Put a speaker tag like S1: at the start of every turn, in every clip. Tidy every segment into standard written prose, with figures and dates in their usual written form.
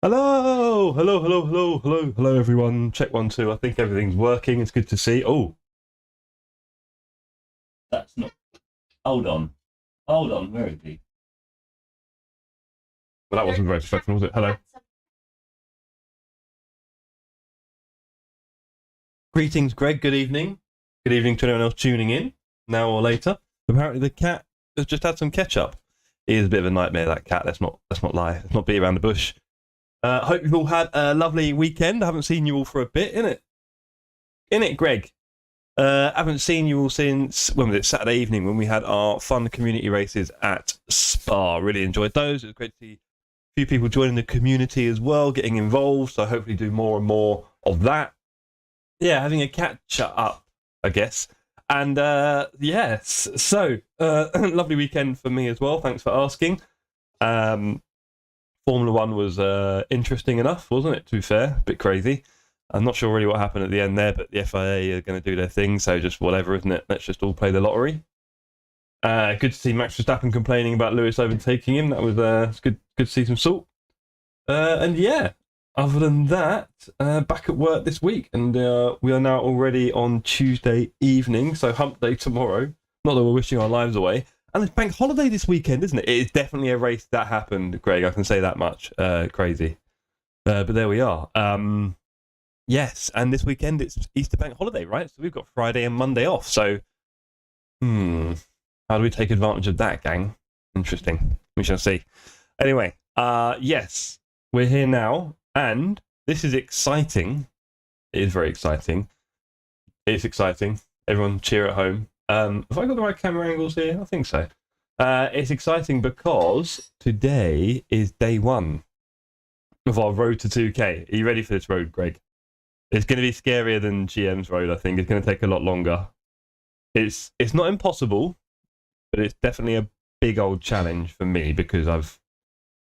S1: Hello, hello, everyone. Check 1, 2. I think everything's working. It's good to see. Oh, that's not. Hold on, where is he? Well, that wasn't very professional, was it? Hello. Greetings, Greg. Good evening. Good evening to anyone else tuning in, now or later. Apparently, the cat has just had some ketchup. He is a bit of a nightmare, that cat. Let's not lie. Let's not beat around the bush. Hope you've all had a lovely weekend. I haven't seen you all for a bit, innit, Greg? Haven't seen you all since, when was it, Saturday evening, when we had our fun community races at Spa. Really enjoyed those. It was great to see a few people joining the community as well, getting involved, so hopefully do more and more of that. Yeah, having a catch up, I guess. And yes, so lovely weekend for me as well. Thanks for asking. Formula One was interesting enough, wasn't it? To be fair, a bit crazy. I'm not sure really what happened at the end there, but the FIA are going to do their thing, so just whatever, isn't it? Let's just all play the lottery. Good to see Max Verstappen complaining about Lewis overtaking him. That was good to see some salt. And yeah, other than that, back at work this week, and we are now already on Tuesday evening, so hump day tomorrow. Not that we're wishing our lives away. And it's bank holiday this weekend, isn't it? It is definitely a race that happened, Greg. I can say that much. Crazy. But there we are. Yes, and this weekend it's Easter bank holiday, right? So we've got Friday and Monday off. So, how do we take advantage of that, gang? Interesting. We shall see. Anyway, yes, we're here now, and this is exciting. It is very exciting. It's exciting. Everyone cheer at home. Have I got the right camera angles here? I think so. It's exciting because today is day one of our road to 2K. Are you ready for this road, Greg? It's going to be scarier than GM's road, I think. It's going to take a lot longer. It's not impossible, but it's definitely a big old challenge for me because I've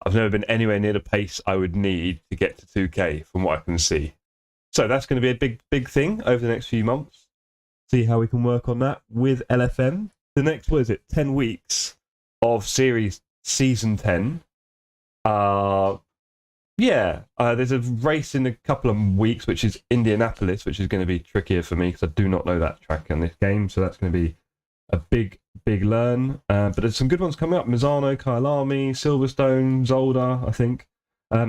S1: never been anywhere near the pace I would need to get to 2K from what I can see. So that's going to be a big thing over the next few months. See how we can work on that with LFM. The next, 10 weeks of Series Season 10. There's a race in a couple of weeks, which is Indianapolis, which is going to be trickier for me because I do not know that track in this game. So that's going to be a big learn. But there's some good ones coming up. Misano, Kyalami, Silverstone, Zolder, I think.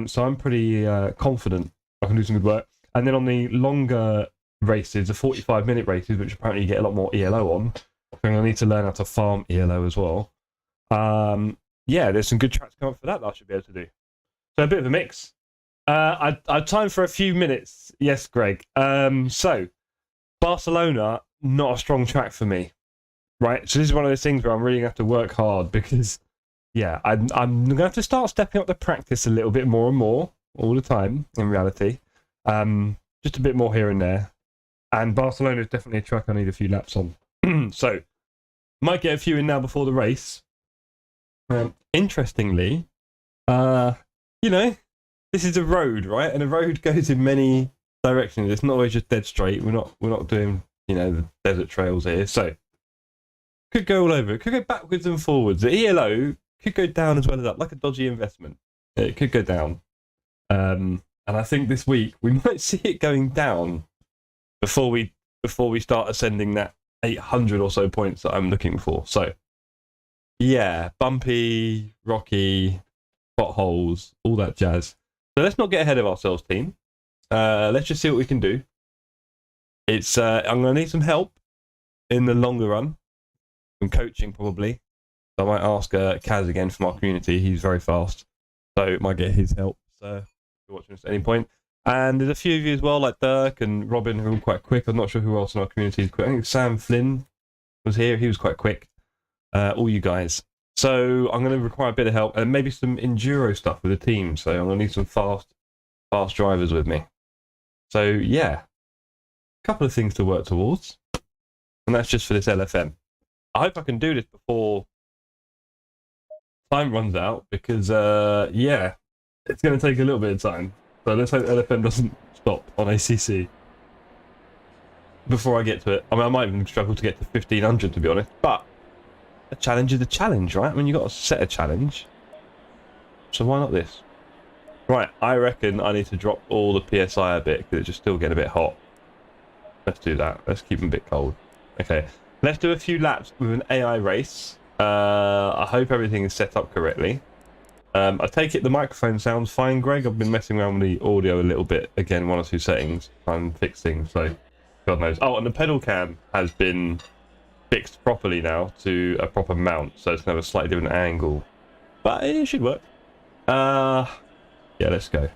S1: So I'm pretty confident I can do some good work. And then on the longer races, the 45-minute races, which apparently you get a lot more ELO on, I'm going to need to learn how to farm ELO as well. There's some good tracks coming up for that I should be able to do. So a bit of a mix. I've time for a few minutes. Yes, Greg. So Barcelona, not a strong track for me. Right? So this is one of those things where I'm really going to have to work hard because, I'm going to have to start stepping up the practice a little bit more and more all the time, in reality. Just a bit more here and there. And Barcelona is definitely a track I need a few laps on. So, might get a few in now before the race. Interestingly, this is a road, right? And a road goes in many directions. It's not always just dead straight. We're not doing, the desert trails here. So, could go all over. It could go backwards and forwards. The ELO could go down as well as up, like a dodgy investment. It could go down. And I think this week we might see it going down before we start ascending that 800 or so points that I'm looking for. So, bumpy, rocky, potholes, all that jazz. So let's not get ahead of ourselves, team. Let's just see what we can do. I'm going to need some help in the longer run. Some coaching, probably. So I might ask Kaz again from our community. He's very fast. So might get his help. So if you're watching this at any point. And there's a few of you as well, like Dirk and Robin, who are all quite quick. I'm not sure who else in our community is quick. I think Sam Flynn was here. He was quite quick. All you guys. So I'm going to require a bit of help and maybe some enduro stuff with the team. So I'm going to need some fast drivers with me. So a couple of things to work towards. And that's just for this LFM. I hope I can do this before time runs out because, it's going to take a little bit of time. So let's hope LFM doesn't stop on ACC before I get to it. I mean, I might even struggle to get to 1500, to be honest. But a challenge is a challenge, right? I mean, you've got to set a challenge. So why not this? Right, I reckon I need to drop all the PSI a bit because it's just still getting a bit hot. Let's do that. Let's keep them a bit cold. Okay. Let's do a few laps with an AI race. I hope everything is set up correctly. I take it the microphone sounds fine, Greg. I've been messing around with the audio a little bit. Again, one or two settings. I'm fixing, so God knows. Oh, and the pedal cam has been fixed properly now to a proper mount, so it's going to have a slightly different angle. But it should work. Let's go.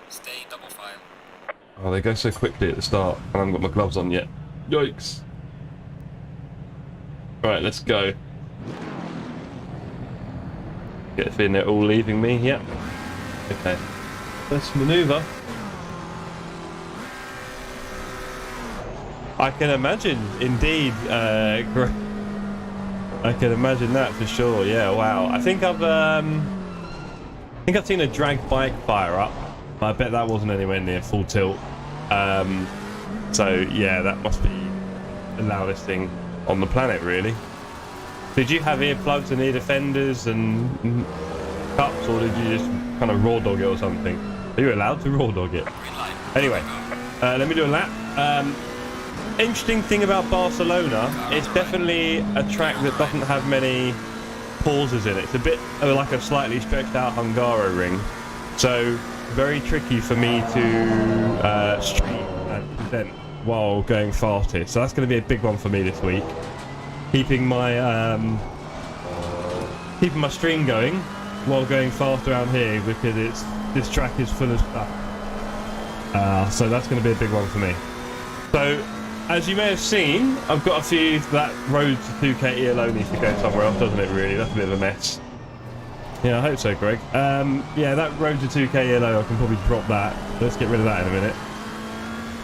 S2: Stay double file.
S1: Oh, they go so quickly at the start, and I haven't got my gloves on yet. Yikes. Right, let's go. Get the feeling they're all leaving me. Yep. Okay. Let's manoeuvre. I can imagine, indeed. I can imagine that for sure. Yeah. Wow. I think I've seen a drag bike fire up. I bet that wasn't anywhere near full tilt. So yeah, that must be the loudest thing on the planet, really. Did you have earplugs and ear defenders and cups, or did you just kind of raw dog it or something? Are you allowed to raw dog it? Anyway, let me do a lap. Interesting thing about Barcelona, it's definitely a track that doesn't have many pauses in it. It's a bit like a slightly stretched out Hungaro ring. So very tricky for me to stream and present while going fast here. So that's going to be a big one for me this week. Keeping my stream going while going fast around here because this track is full of stuff. So that's going to be a big one for me. So as you may have seen, I've got a few that road to 2K ELO needs to go somewhere else, doesn't it? Really, that's a bit of a mess. Yeah, I hope so, Greg. Yeah, that road to 2K ELO, I can probably drop that. Let's get rid of that in a minute.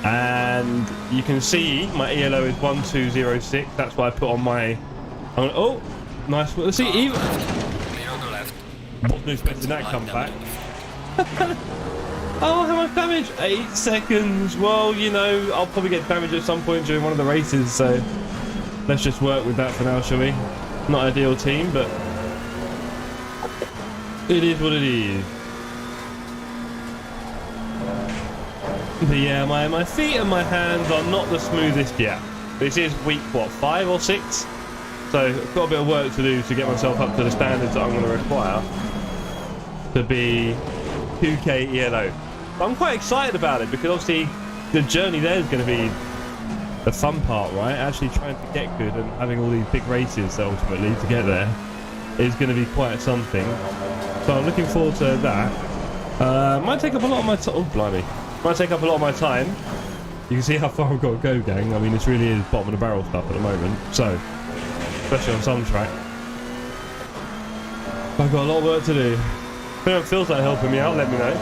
S1: And you can see my ELO is 1206. That's what I put on my... Oh, nice. Let's see, even...
S2: Clear on the left.
S1: Wasn't expecting that comeback. Oh, how much damage? 8 seconds. Well, you know, I'll probably get damage at some point during one of the races, so let's just work with that for now, shall we? Not ideal team, but it is what it is. But yeah, my feet and my hands are not the smoothest yet. This is week, what, 5 or 6? So I've got a bit of work to do to get myself up to the standards that I'm going to require to be 2K ELO. But I'm quite excited about it because obviously the journey there is going to be the fun part, right? Actually trying to get good and having all these big races ultimately to get there is going to be quite something. So I'm looking forward to that. Might take up a lot of my time. Oh, blimey. Might take up a lot of my time. You can see how far I've got to go, gang. I mean, this really is bottom of the barrel stuff at the moment. So, especially on some track. I've got a lot of work to do. If anyone feels like helping me out, let me know.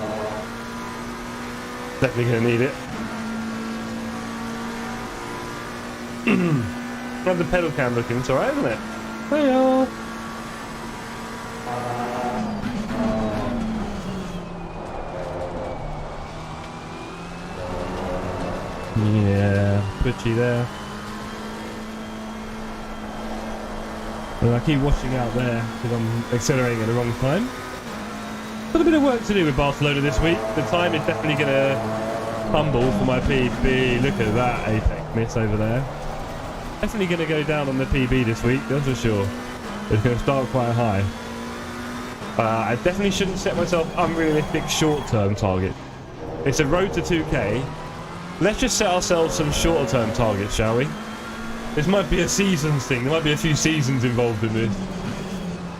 S1: Definitely going to need it. How's the pedal cam looking? It's alright, isn't it? Hey-o. Yeah, twitchy there. And I keep watching out there because I'm accelerating at the wrong time. Got a bit of work to do with Barcelona this week. The time is definitely going to fumble for my PB. Look at that apex miss over there. Definitely going to go down on the PB this week, that's for sure. It's going to start quite high. I definitely shouldn't set myself unrealistic short-term targets. It's a road to 2K. Let's just set ourselves some shorter-term targets, shall we? This might be a seasons thing. There might be a few seasons involved in this.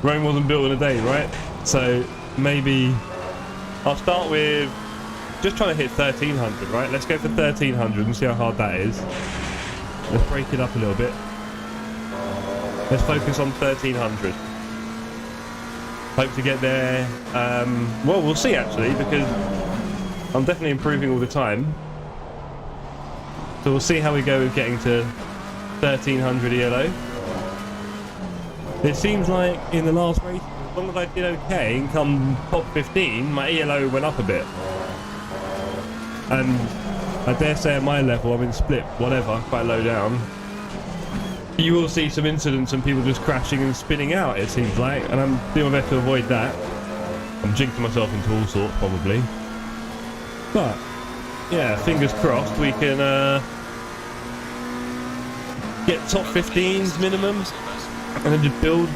S1: Rome wasn't built in a day, right? So maybe I'll start with just trying to hit 1300, right? Let's go for 1300 and see how hard that is. Let's break it up a little bit. Let's focus on 1300. Hope to get there. Well, we'll see actually, because I'm definitely improving all the time. So we'll see how we go with getting to 1300 ELO. It seems like in the last race, as long as I did okay and come top 15, my ELO went up a bit. And I dare say at my level, I'm in split, whatever, quite low down. You will see some incidents and people just crashing and spinning out, it seems like, and I'm doing my best to avoid that. I'm jinxing myself into all sorts, probably. But, yeah, fingers crossed we can get top 15s minimum and then just build.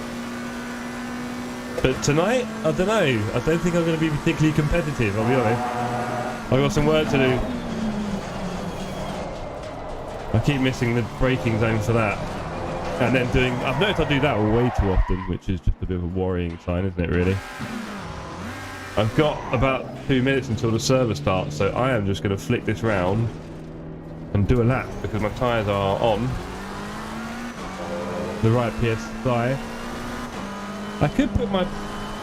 S1: But tonight, I don't know. I don't think I'm going to be particularly competitive, I'll be honest. I've got some work to do. I keep missing the braking zone for that. And then doing... I've noticed I do that way too often, which is just a bit of a worrying sign, isn't it, really? I've got about 2 minutes until the server starts, so I am just going to flick this round and do a lap, because my tyres are on the right PSI. I could put my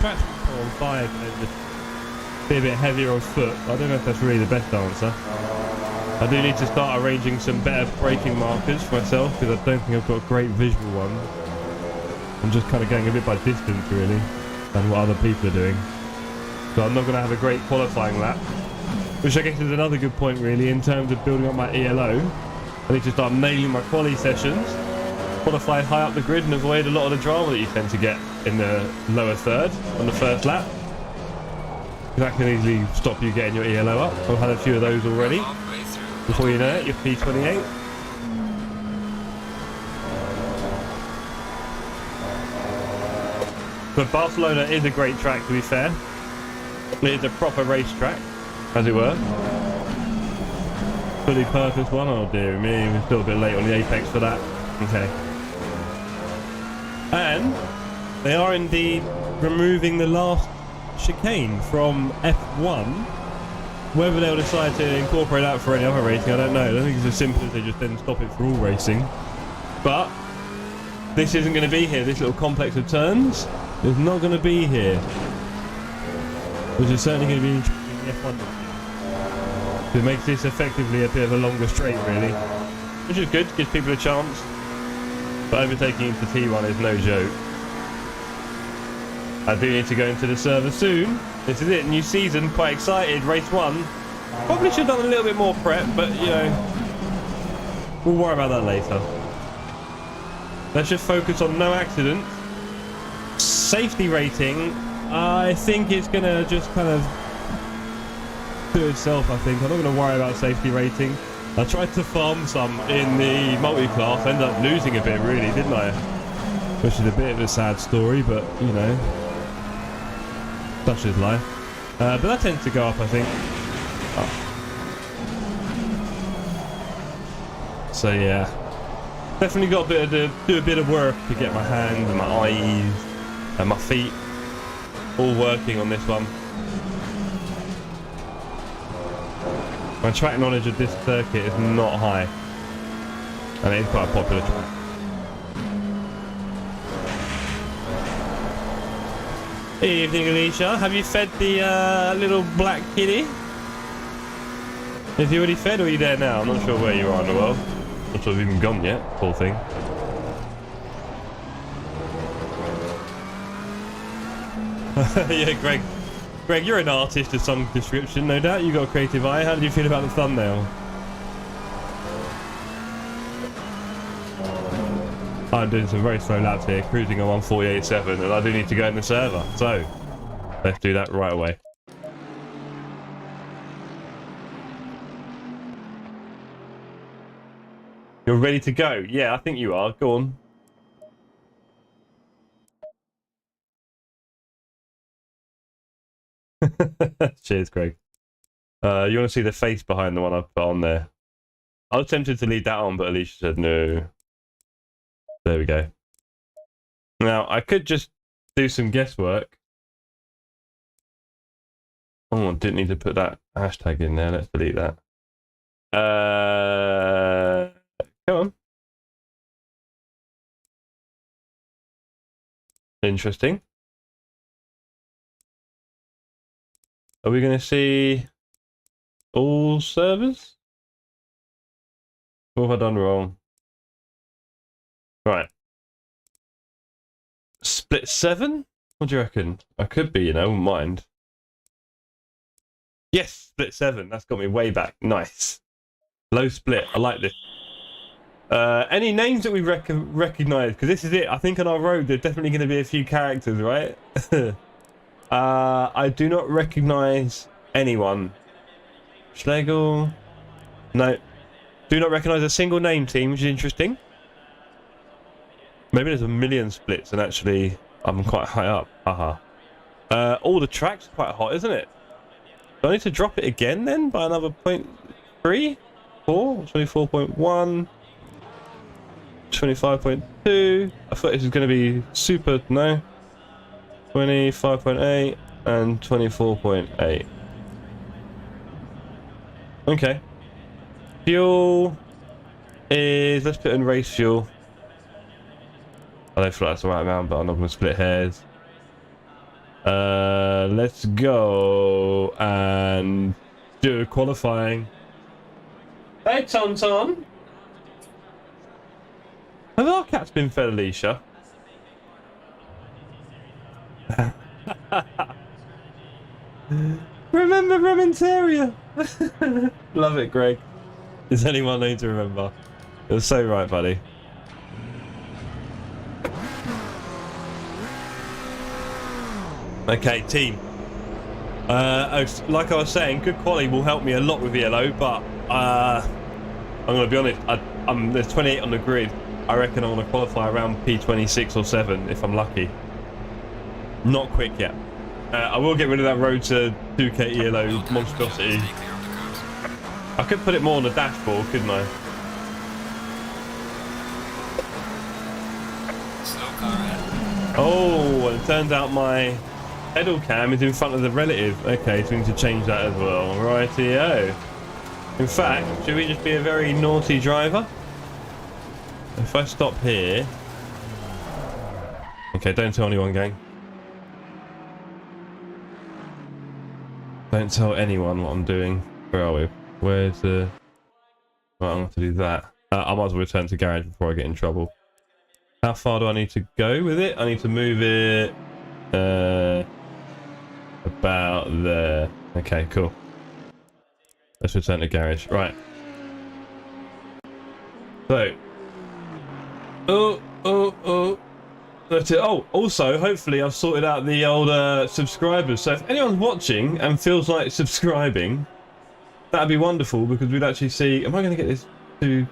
S1: traction control on 5 and then just be a bit heavier on foot. I don't know if that's really the best answer. I do need to start arranging some better braking markers for myself, because I don't think I've got great visual ones. I'm just kind of going a bit by distance, really, than what other people are doing. So I'm not going to have a great qualifying lap, which I guess is another good point, really, in terms of building up my ELO. I need to start nailing my quali sessions, qualify high up the grid and avoid a lot of the drama that you tend to get in the lower third on the first lap. That can easily stop you getting your ELO up. I've had a few of those already. Before you know it, you're P28. But Barcelona is a great track, to be fair. It is a proper racetrack, as it were. Fully purpose one. Oh dear me, we're still a bit late on the apex for that. Okay. And they are indeed removing the last chicane from F1. Whether they'll decide to incorporate that for any other racing, I don't know. I don't think it's as simple as they just then stop it for all racing. But this isn't going to be here. This little complex of turns is not going to be here. which is certainly going to be interesting in the F1 this year. It makes this effectively a bit of a longer straight, really, which is good, gives people a chance. But overtaking into T1 is no joke. I do need to go into the server soon. This is it, new season, quite excited. Race 1. Probably should have done a little bit more prep, but you know, we'll worry about that later. Let's just focus on no accidents. Safety rating, I think it's going to just kind of do itself, I think. I'm not going to worry about safety rating. I tried to farm some in the multi-class, ended up losing a bit really, didn't I? Which is a bit of a sad story, but you know, such is life. But that tends to go up, I think. Oh. So yeah, definitely got to do a bit of work to get my hands and my eyes and my feet all working on this one. My track knowledge of this circuit is not high, and it is quite a popular track. Evening, Alicia. Have you fed the little black kitty? Have you already fed, or are you there now? I'm not sure where you are in the world. Not sure if you've even gone yet, poor thing. Yeah, Greg. Greg, you're an artist of some description, no doubt. You got a creative eye. How did you feel about the thumbnail? I'm doing some very slow laps here, cruising on 148.7, and I do need to go in the server. So, let's do that right away. You're ready to go? Yeah, I think you are. Go on. Cheers, Greg. You want to see the face behind the one I put on there? I was tempted to leave that on, but Alicia said no. There we go. Now, I could just do some guesswork. Oh, I didn't need to put that hashtag in there. Let's delete that. Come on. Interesting. Are we going to see all servers? What have I done wrong? Right. Split 7? What do you reckon? I could be, you know, wouldn't mind. Yes, split 7. That's got me way back. Nice. Low split. I like this. Any names that we recognise? Because this is it. I think on our road there's definitely going to be a few characters, right? I do not recognise anyone. Schlegel. No. Do not recognise a single name, team, which is interesting. Maybe there's a million splits and actually I'm quite high up. Haha. All the tracks are quite hot, isn't it? Do I need to drop it again then by another 0.3? 4? 24.1? 25.2? I thought this was going to be super... No. 25.8 and 24.8. Okay. Fuel is... Let's put in race fuel. I don't feel like that's the right amount, but I'm not going to split hairs. Let's go and do qualifying. Hey, Tonton. Have our cats been fed, Alicia? Remember Rementeria? Love it, Greg. Is anyone need to remember? You're so right, buddy. Okay, team. Like I was saying, good quality will help me a lot with yellow, but I'm going to be honest, there's 28 on the grid. I reckon I'm going to qualify around P26 or 7 if I'm lucky. Not quick yet. I will get rid of that road to 2K yellow monstrosity. I could put it more on the dashboard, couldn't I? Oh, it turns out my pedal cam is in front of the relative. Okay, so we need to change that as well. Rightio. In fact, should we just be a very naughty driver? If I stop here... Okay, don't tell anyone, gang. Don't tell anyone what I'm doing. Where are we? Where's the... Right, I'm going to do that. I might as well return to garage before I get in trouble. How far do I need to go with it? I need to move it... about there. Okay, cool. Let's return to garage. Right. So... Oh. That's it. Oh, also, hopefully I've sorted out the old subscribers. So if anyone's watching and feels like subscribing, that'd be wonderful because we'd actually see... Am I going to get this to...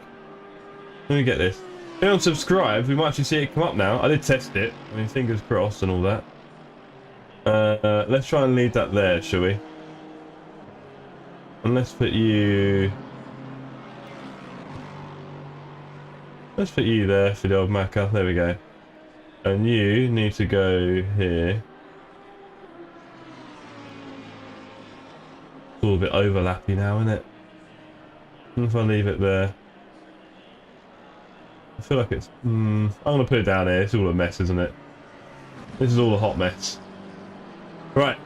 S1: Let me get this. If anyone subscribes, we might actually see it come up now. I did test it. I mean, fingers crossed and all that. Let's try and leave that there, shall we? And let's put you... Let's put you there for the old Macca. There we go. And you need to go here. It's all a bit overlappy now, isn't it? And if I leave it there... I feel like it's... I'm going to put it down here. It's all a mess, isn't it? This is all a hot mess. Right.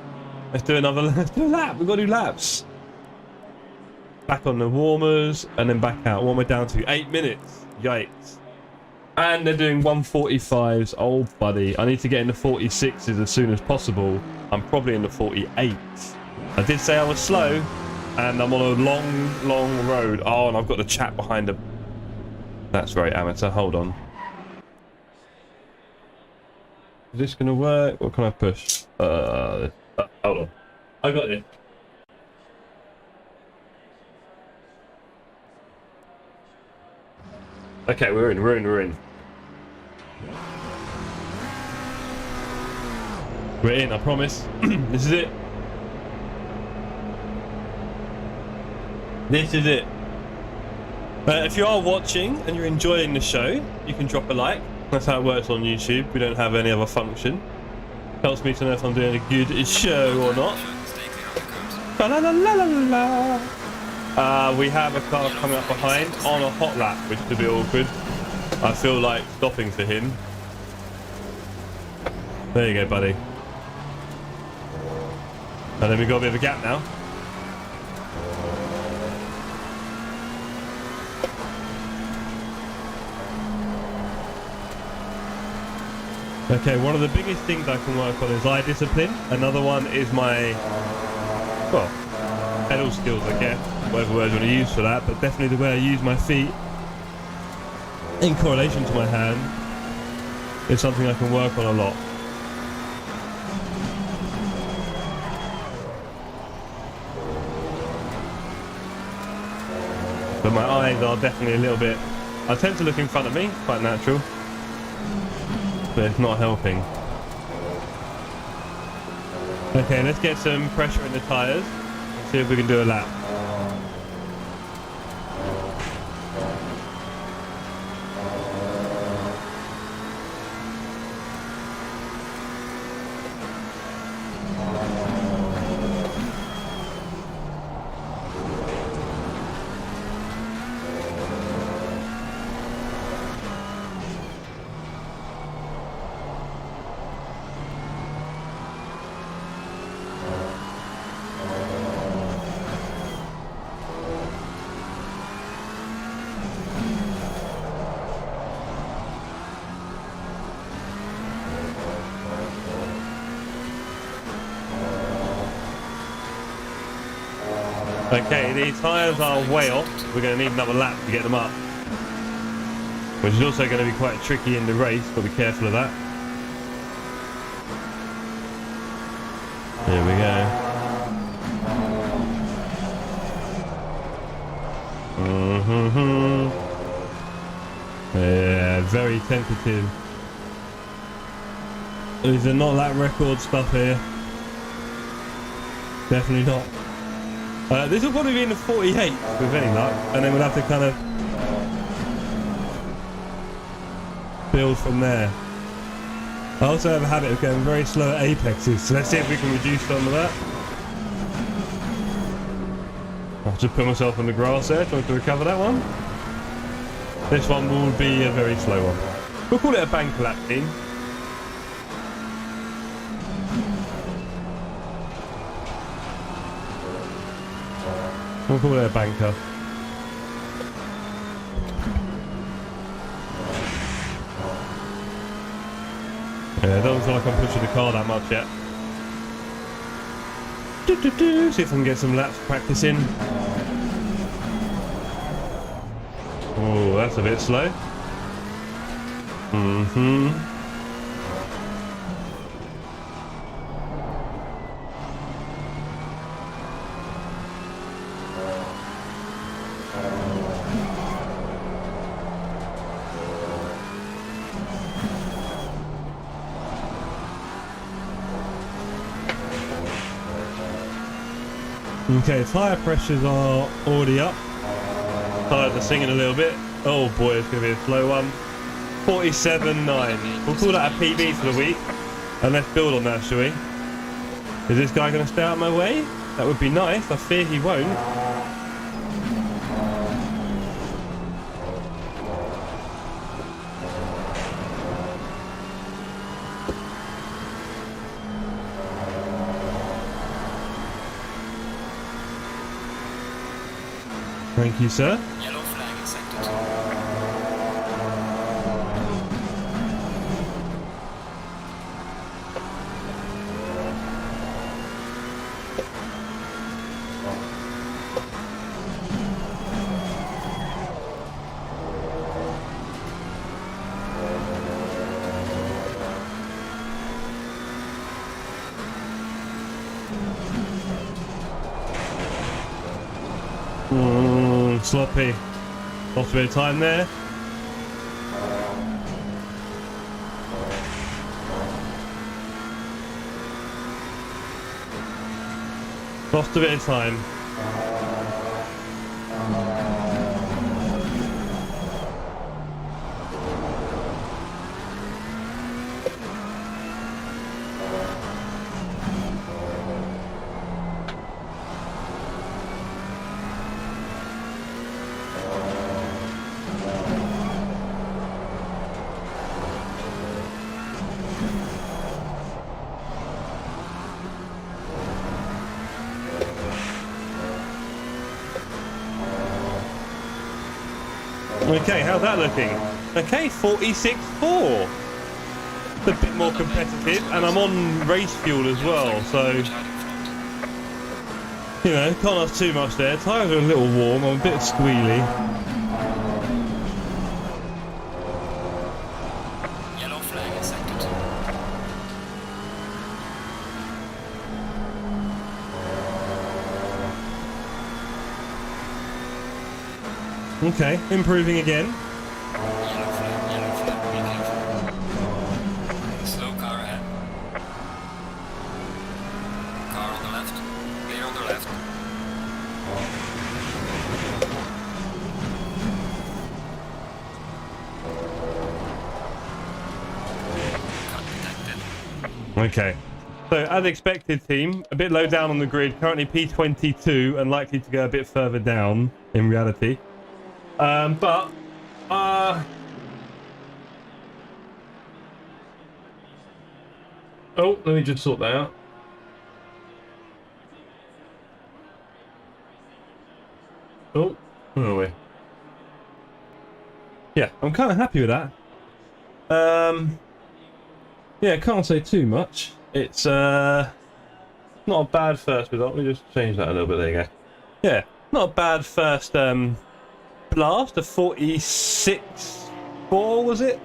S1: Let's do another... Let's do a lap. We've got to do laps. Back on the warmers and then back out. What am I down to? 8 minutes. Yikes. And they're doing 145s. Oh, buddy. I need to get in the 46s as soon as possible. I'm probably in the 48s. I did say I was slow. And I'm on a long road. Oh, and I've got the chat behind them. That's very amateur. Hold on. Is this going to work? What can I push? Hold on. I got it. Okay, we're in. We're in, I promise. This is it. This is it. If you are watching and you're enjoying the show, you can drop a like. That's how it works on YouTube. We don't have any other function. Helps me to know if I'm doing a good show or not. La la la la la. We have a car coming up behind on a hot lap, which could be awkward. I feel like stopping for him. There you go, buddy. And then we've got a bit of a gap now. Okay, one of the biggest things I can work on is eye discipline. Another one is my, well, pedal skills, I guess. Whatever word you want to use for that, but definitely the way I use my feet in correlation to my hand is something I can work on a lot. But my eyes are definitely a little bit... I tend to look in front of me, quite natural. But it's not helping. Okay, let's get some pressure in the tyres and see if we can do a lap. Okay, the tyres are way off. We're going to need another lap to get them up. Which is also going to be quite tricky in the race, but be careful of that. Here we go. Yeah, very tentative. These are not lap record stuff here. Definitely not. This will probably be in the 48 with any luck, and then we'll have to kind of build from there. I also have a habit of going very slow at apexes, so let's see if we can reduce some of that. I'll just put myself on the grass there, trying to recover that one. This one will be a very slow one. We'll call it a bank lap team. We'll call it a banker. Yeah, it doesn't feel like I'm pushing the car that much yet. See if I can get some laps practice in. Oh, that's a bit slow. Okay, tyre pressures are already up. Tyres are singing a little bit. Oh boy, it's going to be a slow one. 47.9. We'll call that a PB for the week. And let's build on that, shall we? Is this guy going to stay out of my way? That would be nice. I fear he won't. Thank you, sir.
S2: Yellow flag in sector 2.
S1: Sloppy. Lost a bit of time there. Lost a bit of time. Okay, how's that looking? Okay, 46.4. It's a bit more competitive, and I'm on race fuel as well, so you know, can't ask too much there. Tyres are a little warm, I'm a bit squealy.
S2: Yellow flag in sector 2.
S1: Okay, improving again.
S2: Yellow flag, be careful. Slow car ahead. Car on the left. Clear on the left. Cut detected.
S1: Okay. So, as expected, team, a bit low down on the grid, currently P22 and likely to go a bit further down in reality. Oh, let me just sort that out. Oh, where are we? Yeah, I'm kind of happy with that. Yeah, can't say too much. It's not a bad first result. Let me just change that a little bit. There you go. Yeah, not a bad first blast. A 46.4 was it?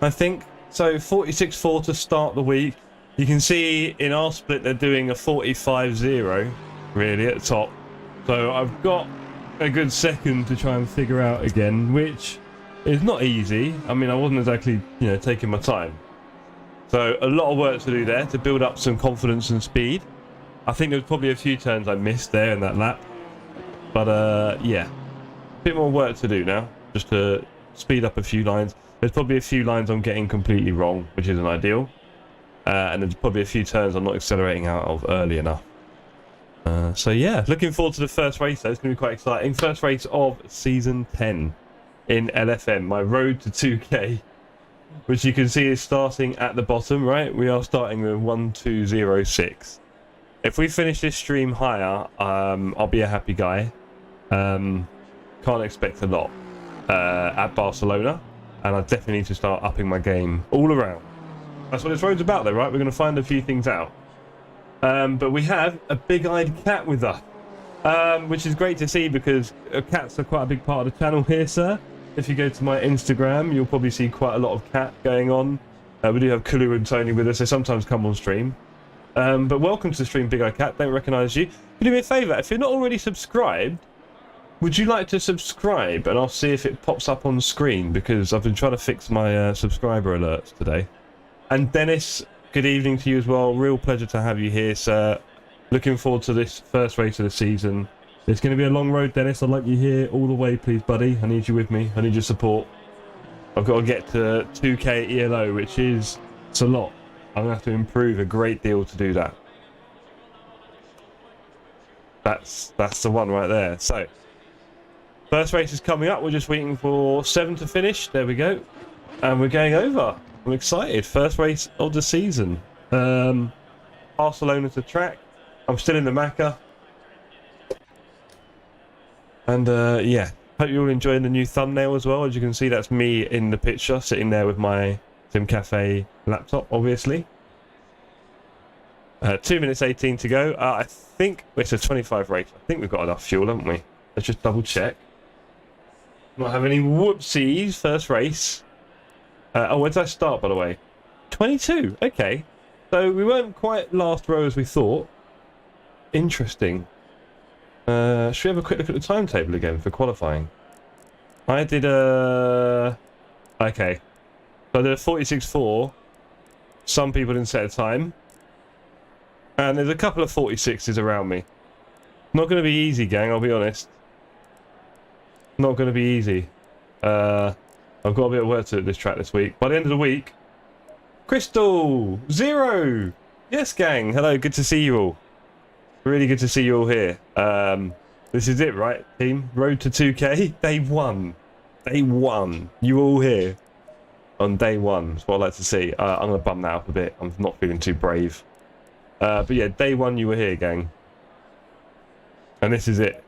S1: I think so. 46.4 to start the week. You can see in our split they're doing a 45.0 really at the top. So I've got a good second to try and figure out again, which is not easy. I mean, I wasn't exactly, you know, taking my time. So a lot of work to do there to build up some confidence and speed. I think there was probably a few turns I missed there in that lap. But yeah, a bit more work to do now, just to speed up a few lines. There's probably a few lines I'm getting completely wrong, which isn't ideal. And there's probably a few turns I'm not accelerating out of early enough. So yeah, looking forward to the first race though. It's going to be quite exciting. First race of Season 10 in LFM, my road to 2K. Which you can see is starting at the bottom, right? We are starting with 1206. if we finish this stream higher, I'll be a happy guy. Can't expect a lot at Barcelona, and I definitely need to start upping my game all around. That's what this road's about, though, right? We're going to find a few things out. But we have a big-eyed cat with us, which is great to see because cats are quite a big part of the channel here, sir. If you go to my Instagram, you'll probably see quite a lot of cat going on. We do have Kulu and Tony with us. They sometimes come on stream. But welcome to the stream, Big Eye Cat. Don't recognise you. Can you do me a favour? If you're not already subscribed, would you like to subscribe? And I'll see if it pops up on screen because I've been trying to fix my subscriber alerts today. And Dennis, good evening to you as well. Real pleasure to have you here, sir. Looking forward to this first race of the season. It's going to be a long road, Dennis. I'd like you here all the way, please, buddy. I need you with me. I need your support. I've got to get to 2K ELO, which is... it's a lot. I'm going to have to improve a great deal to do that. That's the one right there. So, first race is coming up. We're just waiting for 7 to finish. There we go. And we're going over. I'm excited. First race of the season. Barcelona to Trak. I'm still in the Macca. And yeah, hope you're all enjoying the new thumbnail as well. As you can see, that's me in the picture, sitting there with my Sim Cafe laptop, obviously. 2 minutes 18 to go. I think it's a 25 race. I think we've got enough fuel, haven't we? Let's just double check. Not have any whoopsies. First race. Oh, where did I start, by the way? 22. Okay. So we weren't quite last row as we thought. Interesting. Should we have a quick look at the timetable again for qualifying? I did a... okay. So I did a 46.4. Some people didn't set a time. And there's a couple of 46s around me. Not going to be easy, gang, I'll be honest. Not going to be easy. I've got a bit of work to do at this track this week. By the end of the week... Crystal! 0! Yes, gang. Hello, good to see you all. Really good to see you all here. This is it, right, team? Road to 2K. Day 1. Day 1. You all here on day 1. That's what I like to see. I'm going to bum that up a bit. I'm not feeling too brave. But yeah, day 1 you were here, gang. And this is it.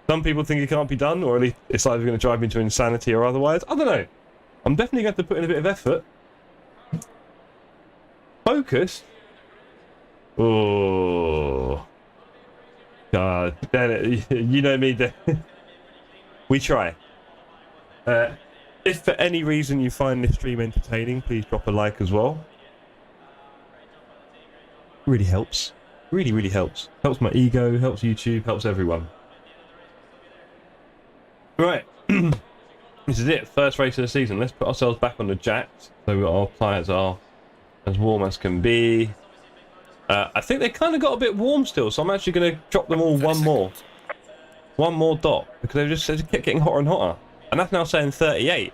S1: Some people think it can't be done, or at least it's either going to drive me to insanity or otherwise. I don't know. I'm definitely going to have to put in a bit of effort. Focus. Oh. God, damn it. You know me. We try. If for any reason you find this stream entertaining, please drop a like as well. Really helps. Really, really helps. Helps my ego, helps YouTube, helps everyone. Right. This is it. First race of the season. Let's put ourselves back on the jacks so our tyres are as warm as can be. I think they kind of got a bit warm still, so I'm actually going to drop them all one more dot, because they just kept getting hotter and hotter. And that's now saying 38.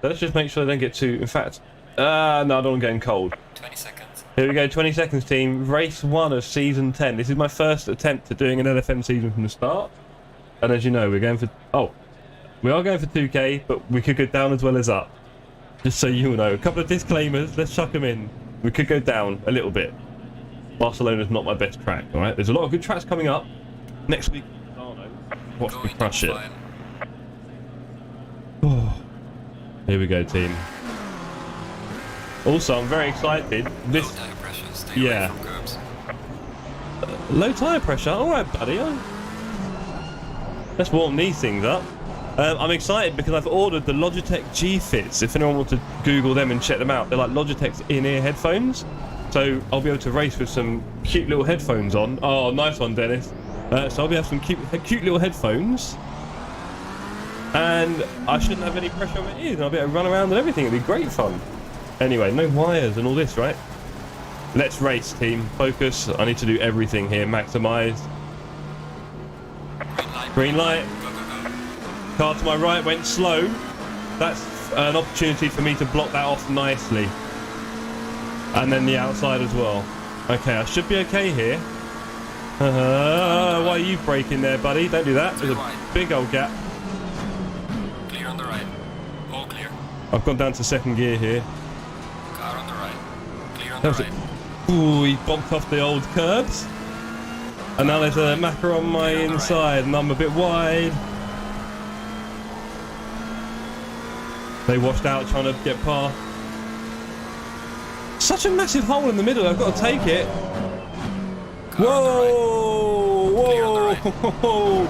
S1: So let's just make sure they don't get too... in fact, no, I don't want getting cold.
S2: 20 seconds.
S1: Here we go, 20 seconds, team. Race 1 of Season 10. This is my first attempt at doing an LFM season from the start. And as you know, we're going for... oh, we are going for 2K, but we could go down as well as up. Just so you know. A couple of disclaimers. Let's chuck them in. We could go down a little bit. Barcelona's not my best track, alright? There's a lot of good tracks coming up. Next week, watch me crush it. Oh. Here we go, team. Also, I'm very excited. This...
S2: low tire pressure, stay
S1: yeah.
S2: away from curbs.
S1: Low tyre pressure? Alright, buddy. Let's warm these things up. I'm excited because I've ordered the Logitech G-Fits. If anyone wants to Google them and check them out, they're like Logitech's in-ear headphones. So I'll be able to race with some cute little headphones on. Oh, nice one, Dennis. So I'll be having some cute little headphones. And I shouldn't have any pressure on my ears. And I'll be able to run around and everything. It'll be great fun. Anyway, no wires and all this, right? Let's race, team. Focus. I need to do everything here. Maximise. Green light.
S2: Go, go, go.
S1: Car to my right went slow. That's an opportunity for me to block that off nicely. And then the outside as well. Okay, I should be okay here. Why are you braking there, buddy? Don't do that. There's a big old gap.
S2: Clear on the right. All clear.
S1: I've gone down to second gear here.
S2: Car on the right. Clear on the right.
S1: Ooh, he bonked off the old curbs. And now there's a Macca on my inside, and I'm a bit wide. They washed out trying to get past. Such a massive hole in the middle, I've got to take it. Whoa! Whoa!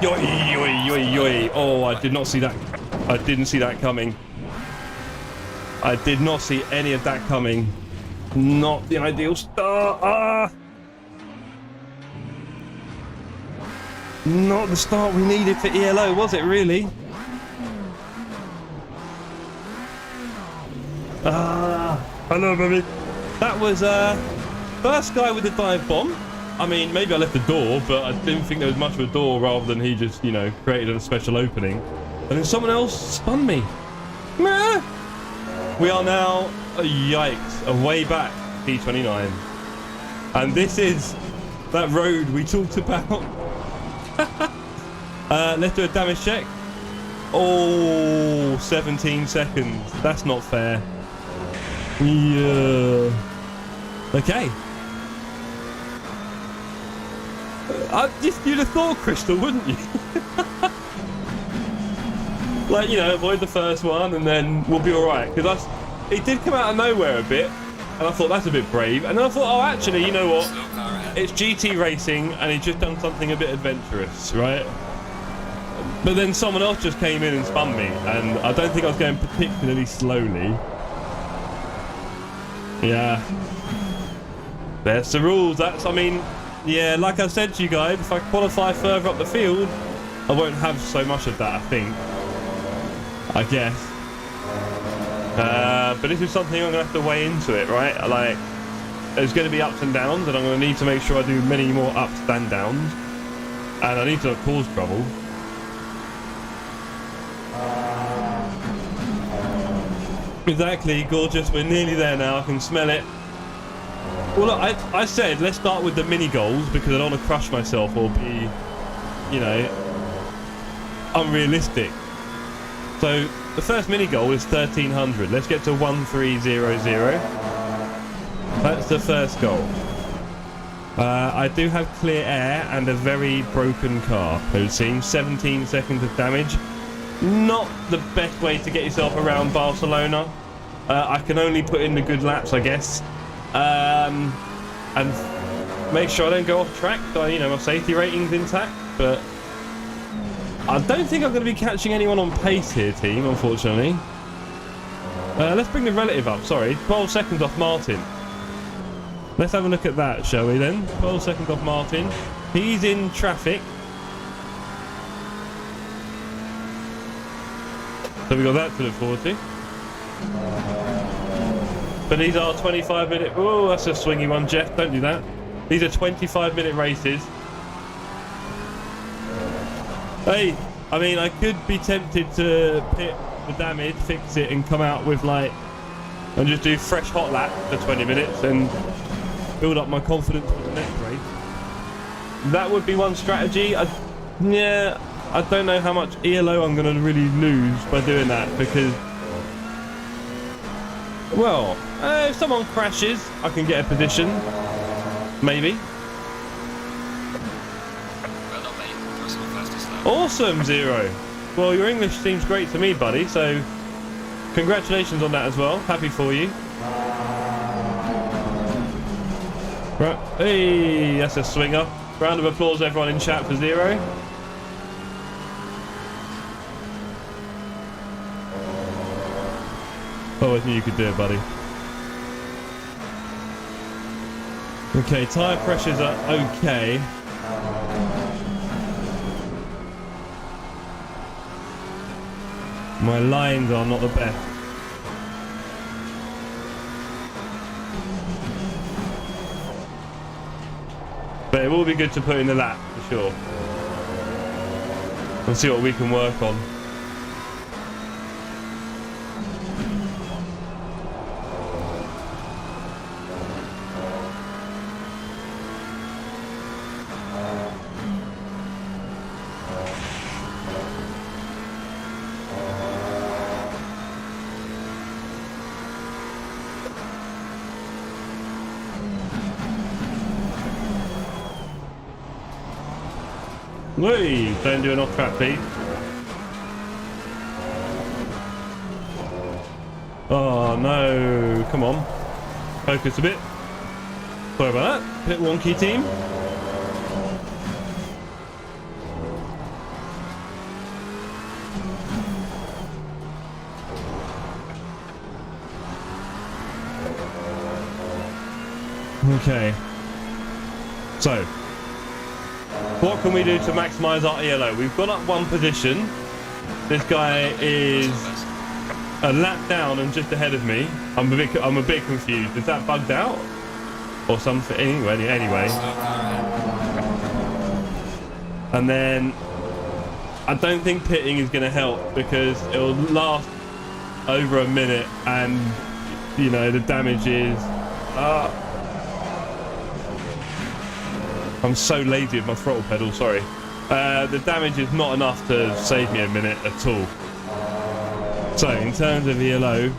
S1: Yoi, yoi, yoi, yoi. Oh, I did not see that. I didn't see that coming. I did not see any of that coming. Not the ideal start. Ah! Not the start we needed for ELO, was it really? Ah, hello, baby. That was first guy with the dive bomb. I mean, maybe I left the door, but I didn't think there was much of a door rather than he just, you know, created a special opening. And then someone else spun me. Meh. We are now, yikes, a way back P29. And this is that road we talked about. Let's do a damage check. Oh, 17 seconds. That's not fair. Yeah. Okay. You'd have thought Crystal, wouldn't you? Like, you know, avoid the first one and then we'll be alright. Because it did come out of nowhere a bit. And I thought, that's a bit brave. And then I thought, oh, actually, you know what? It's GT racing and he's just done something a bit adventurous, right? But then someone else just came in and spun me. And I don't think I was going particularly slowly. Yeah. There's the rules. That's, I mean, yeah, like I said to you guys, if I qualify further up the field, I won't have so much of that, I think. I guess. But this is something I'm going to have to weigh into it, right? Like, there's going to be ups and downs, and I'm going to need to make sure I do many more ups than downs. And I need to cause trouble. Exactly, gorgeous. We're nearly there now. I can smell it. Well, look, I said let's start with the mini goals because I don't want to crush myself or be, you know, unrealistic. So the first mini goal is 1300. Let's get to 1300. That's the first goal. I do have clear air and a very broken car. It seems 17 seconds of damage. Not the best way to get yourself around Barcelona. I can only put in the good laps, I guess. And make sure I don't go off track. So, you know, my safety rating's intact. But I don't think I'm going to be catching anyone on pace here, team, unfortunately. Let's bring the relative up. Sorry, 12 seconds off Martin. Let's have a look at that, shall we then? 12 seconds off Martin. He's in traffic. So we got that to look forward to. But these are 25-minute... Oh, that's a swingy one, Jeff. Don't do that. These are 25-minute races. Hey, I mean, I could be tempted to pit the damage, fix it, and come out with, like... And just do fresh hot lap for 20 minutes and build up my confidence for the next race. That would be one strategy. Yeah... I don't know how much ELO I'm going to really lose by doing that because, well, if someone crashes, I can get a position, maybe.
S2: Well done, mate. First one fastest lap.
S1: Awesome, Zero. Well, your English seems great to me, buddy, so congratulations on that as well. Happy for you. Right. Hey, that's a swinger. Round of applause, everyone in chat for Zero. Oh, I knew you could do it, buddy. Okay, tyre pressures are okay. My lines are not the best. But it will be good to put in the lap, for sure. We'll see what we can work on. Whee! Don't do an off-track, please. Oh no! Come on. Focus a bit. Sorry about that. Bit wonky, team. Okay. So, what can we do to maximise our ELO? We've gone up one position. This guy is a lap down and just ahead of me. I'm a bit confused. Is that bugged out or something? Anyway. And then I don't think pitting is going to help because it'll last over a minute, and you know the damage is. I'm so lazy with my throttle pedal, sorry. The damage is not enough to save me a minute at all. So, in terms of ELO,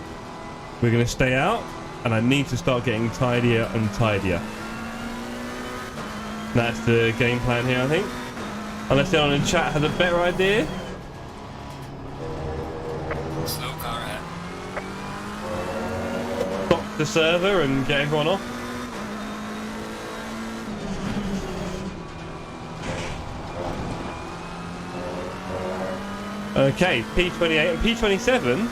S1: we're going to stay out, and I need to start getting tidier and tidier. That's the game plan here, I think. Unless anyone in chat has a better idea.
S2: Slow car ahead.
S1: Stop the server and get everyone off. Okay, P28 and P27.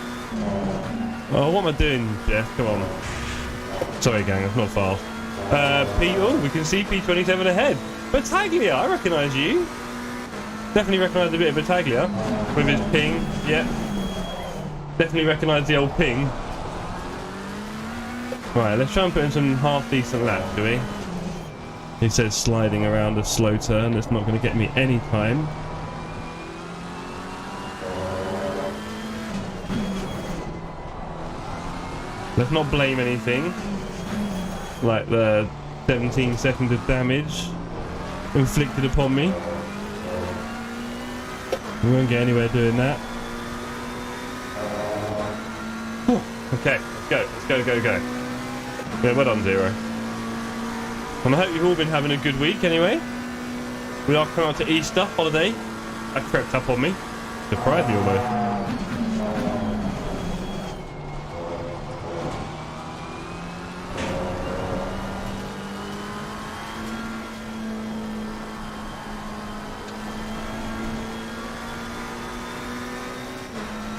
S1: Oh, what am I doing, Jeff? Come on. Sorry, gang, it's not fast. Oh, we can see P27 ahead. Battaglia, I recognise you. Definitely recognise a bit of Battaglia with his ping. Yeah. Definitely recognise the old ping. Right, let's try and put in some half-decent laps, shall we? He says sliding around a slow turn. That's not going to get me any time. Let's not blame anything, like the 17 seconds of damage inflicted upon me. We won't get anywhere doing that. Whew. Okay, let's go. Yeah, well done, Zero. And I hope you've all been having a good week anyway. We are coming up to Easter holiday. That crept up on me. Surprised me almost.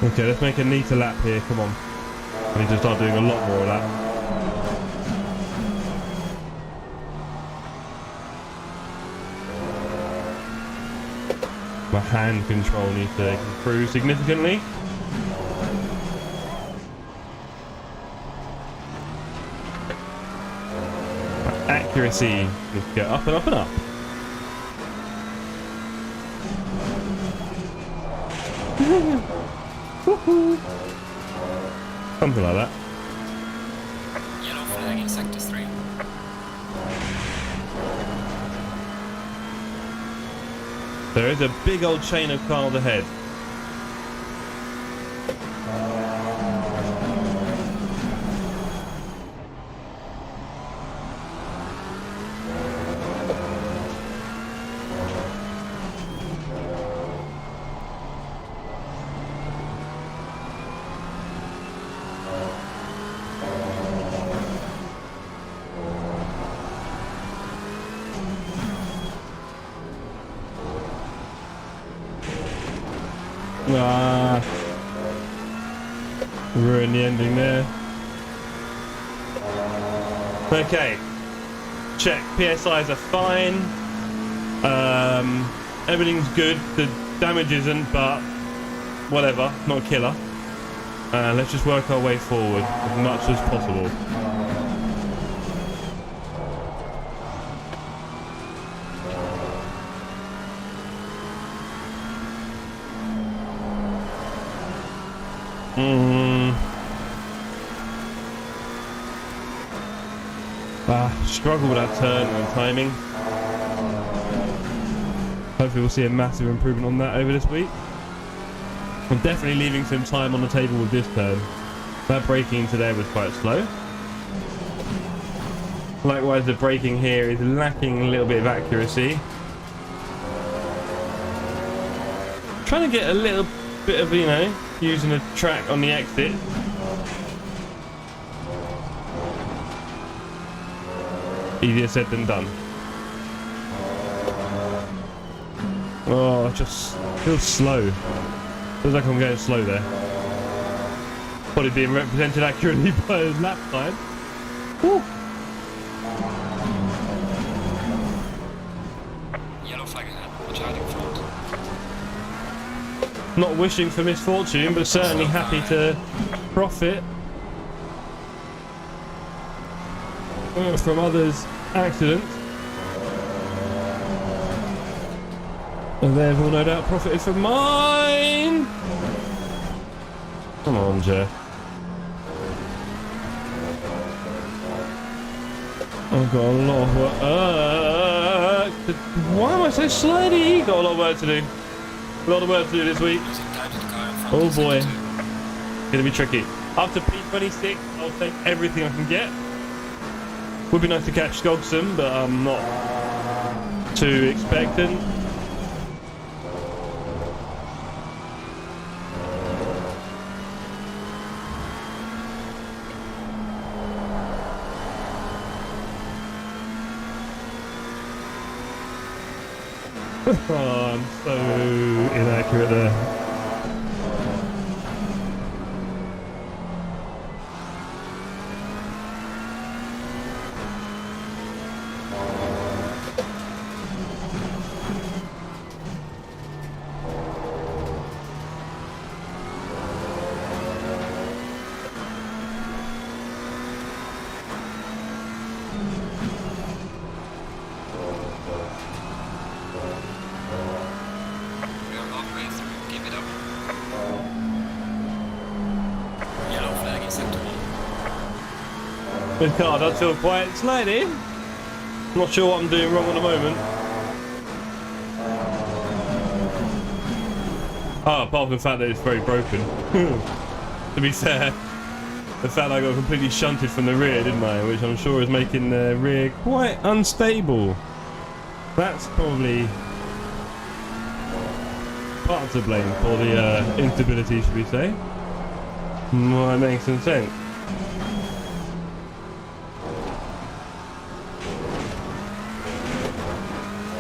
S1: Okay, let's make a neater lap here, come on. I need to start doing a lot more of that. My hand control needs to improve significantly. My accuracy needs to go up and up and up. Something like that.
S2: Yellow flag in sector 3.
S1: There is a big old chain of cars ahead. Ruined the ending there. Okay. Check. PSIs are fine. Everything's good. The damage isn't, but whatever. Not a killer. Let's just work our way forward as much as possible. Struggle with that turn and timing. Hopefully we'll see a massive improvement on that over this week. I'm definitely leaving some time on the table with this turn. That braking today was quite slow. Likewise, the braking here is lacking a little bit of accuracy. Trying to get a little bit of, you know, using a track on the exit. Easier said than done. Oh, just feels slow. Feels like I'm going slow there. Probably being represented accurately by his lap time. Woo.
S2: Yellow flag ahead. Watch out in front.
S1: Not wishing for misfortune, but certainly happy to profit from others' accidents. And they've all no doubt profited from mine. Come on, Jeff. I've got a lot of work. Why am I so slidey? Got a lot of work to do. A lot of work to do this week. Oh boy. It's gonna be tricky. After P26, I'll take everything I can get. Would be nice to catch Skogson, but I'm not too expectant. Oh, I'm so inaccurate there. This car does feel quite slidey. Not sure what I'm doing wrong at the moment. Oh, apart from the fact that it's very broken. To be fair, the fact that I got completely shunted from the rear, didn't I? Which I'm sure is making the rear quite unstable. That's probably part to blame for the instability, should we say. Might make some sense.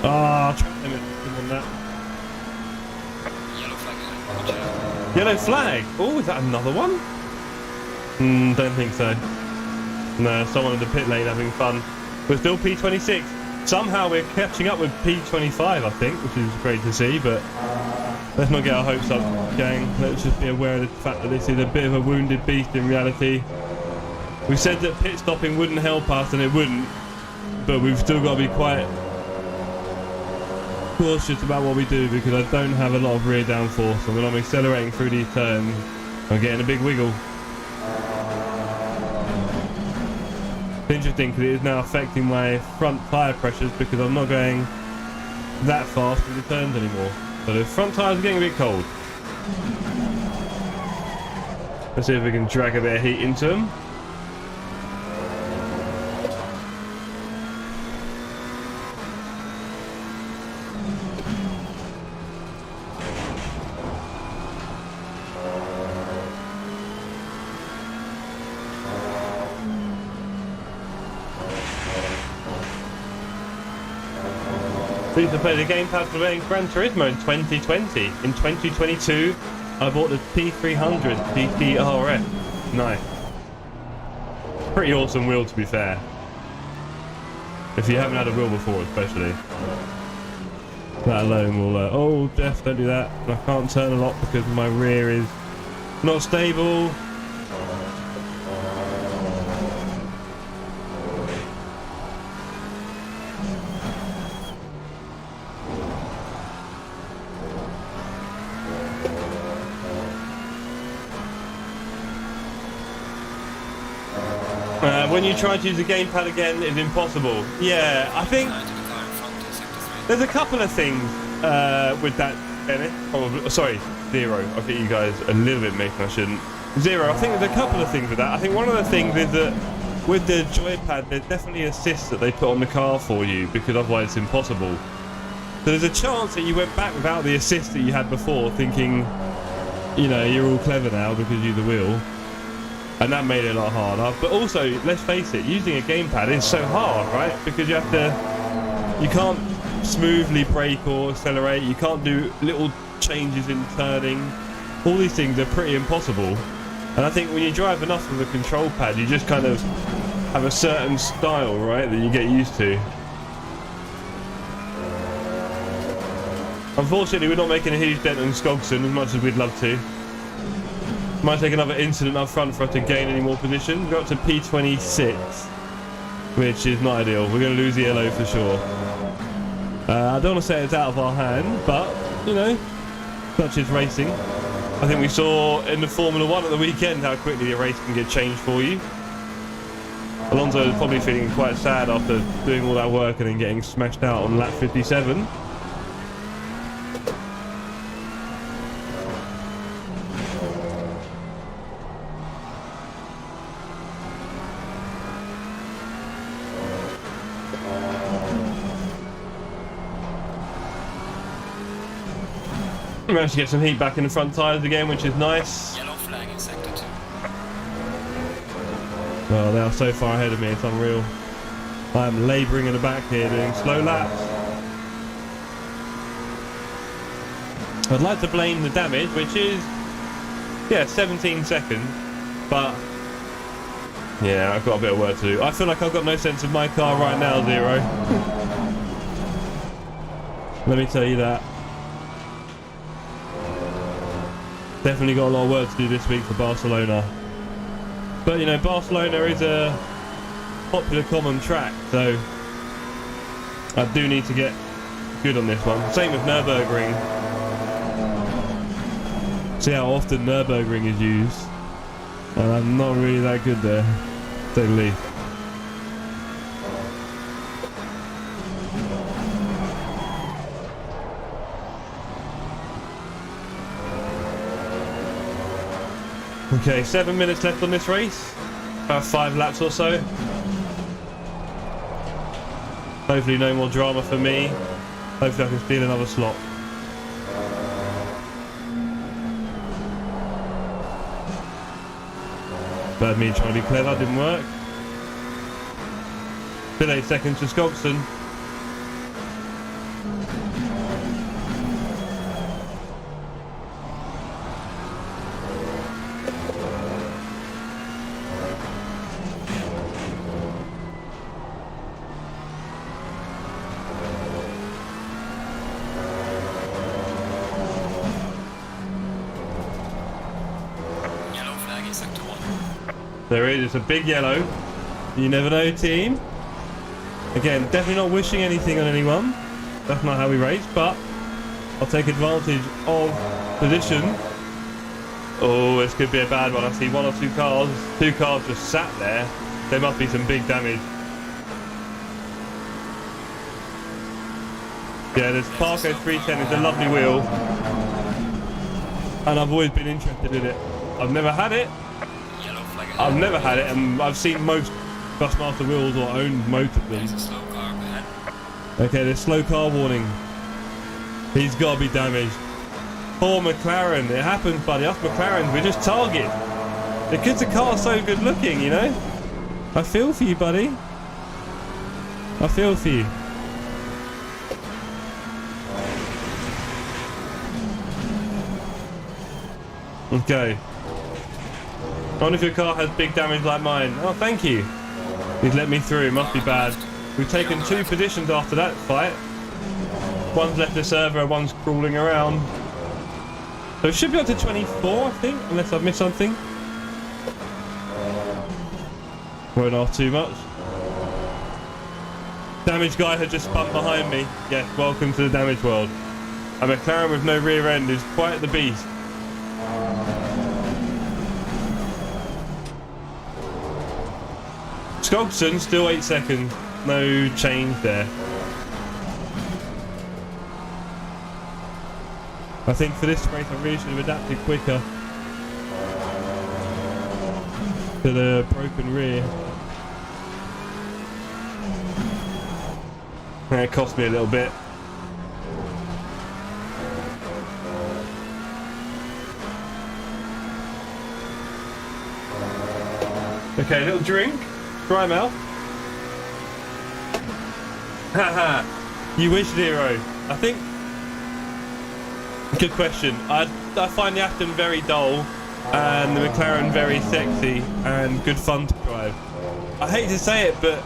S1: Ah, track limit on that.
S2: Yellow flag ahead. Watch out.
S1: Yellow flag. Oh, is that another one? Don't think so. No, someone in the pit lane having fun. We're still P26. Somehow we're catching up with P25, I think, which is great to see, but let's not get our hopes up, gang. Let's just be aware of the fact that this is a bit of a wounded beast in reality. We said that pit stopping wouldn't help us, and it wouldn't, but we've still got to be quite cautious about what we do, because I don't have a lot of rear downforce, and when I'm accelerating through these turns, I'm getting a big wiggle. It's interesting because it is now affecting my front tyre pressures because I'm not going that fast in the turns anymore. So the front tyres are getting a bit cold. Let's see if we can drag a bit of heat into them. I used to play the gamepad for playing Gran Turismo in 2020. In 2022, I bought the P300 TTRF. Nice. Pretty awesome wheel, to be fair. If you haven't had a wheel before, especially. That alone will... oh, Jeff, don't do that. I can't turn a lot because my rear is not stable. When you try to use the gamepad again, it's impossible. Yeah, I think there's a couple of things with that, Bennett. Probably, sorry, Zero. I'll get you guys a little bit mixed, I shouldn't. Zero, I think there's a couple of things with that. I think one of the things is that with the joypad, there's definitely assists that they put on the car for you, because otherwise it's impossible. So there's a chance that you went back without the assist that you had before, thinking, you know, you're all clever now because you're the wheel. And that made it a lot harder. But also, let's face it, using a gamepad is so hard, right? Because you have to, you can't smoothly brake or accelerate. You can't do little changes in turning. All these things are pretty impossible. And I think when you drive enough with a control pad, you just kind of have a certain style, right, that you get used to. Unfortunately, we're not making a huge dent on Skogson as much as we'd love to. Might take another incident up front for us to gain any more position. We're up to P26, which is not ideal. We're going to lose the yellow for sure. I don't want to say it's out of our hand, but, you know, such is racing. I think we saw in the Formula 1 at the weekend how quickly a race can get changed for you. Alonso is probably feeling quite sad after doing all that work and then getting smashed out on lap 57. We managed to get some heat back in the front tyres again, which is nice.
S2: Yellow flag in sector 2.
S1: Well, they are so far ahead of me, it's unreal. I am labouring in the back here, doing slow laps. I'd like to blame the damage, which is, yeah, 17 seconds. But, yeah, I've got a bit of work to do. I feel like I've got no sense of my car right now, Zero. Let me tell you that. Definitely got a lot of work to do this week for Barcelona. But, you know, Barcelona is a popular common track, so I do need to get good on this one. Same with Nürburgring. See how often Nürburgring is used. And I'm not really that good there, to say the least. Okay, 7 minutes left on this race. About 5 laps or so. Hopefully no more drama for me. Hopefully I can steal another slot. Bad me trying to be clever, didn't work. Still 8 seconds to Skogson. There it is, it's a big yellow. You never know, team. Again, definitely not wishing anything on anyone. That's not how we race, but I'll take advantage of position. Oh, this could be a bad one. I see 1 or 2 cars. 2 cars just sat there. There must be some big damage. Yeah, this Parco 310 is a lovely wheel. And I've always been interested in it. I've never had it. And I've seen most Thrustmaster wheels or owned most of them.
S2: There's a slow car ahead.
S1: Okay, there's slow car warning. He's got to be damaged. Poor McLaren. It happens, buddy. Us McLarens, we're just target. Because the car's so good looking, you know? I feel for you, buddy. I feel for you. Okay. I wonder if your car has big damage like mine. Oh, thank you. He's let me through. Must be bad. We've taken 2 positions after that fight. One's left the server, one's crawling around. So it should be up to 24, I think, unless I've missed something. Won't ask too much. Damage guy had just spun behind me. Yes, welcome to the damage world. A McLaren with no rear end is quite the beast. Skogson, still 8 seconds. No change there. I think for this race I really should have adapted quicker to the broken rear. It cost me a little bit. Okay, a little drink. Dry mouth. Haha. You wish, Zero. I think... Good question. I find the Aston very dull and the McLaren very sexy and good fun to drive. I hate to say it, but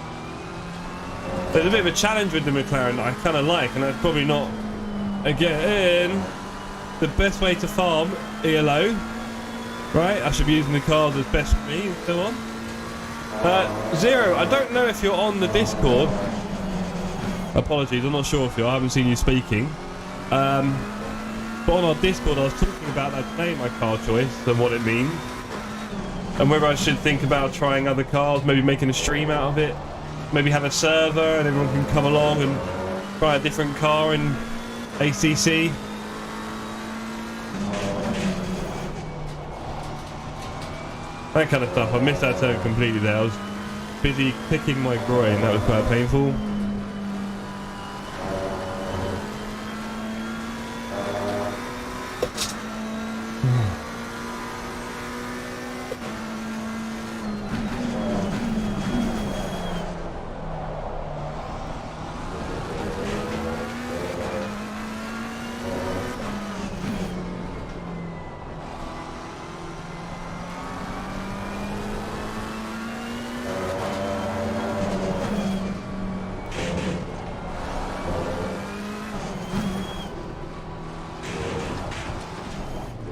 S1: there's a bit of a challenge with the McLaren that I kind of like, and that's probably not, again, the best way to farm ELO. Right? I should be using the cars as best for me and so on. Zero, I don't know if you're on the Discord. Apologies, I'm not sure if I haven't seen you speaking. But on our Discord I was talking about that today, my car choice and what it means. And whether I should think about trying other cars, maybe making a stream out of it. Maybe have a server and everyone can come along and try a different car in ACC. That kind of stuff. I missed that turn completely there. I was busy picking my groin. That was quite painful.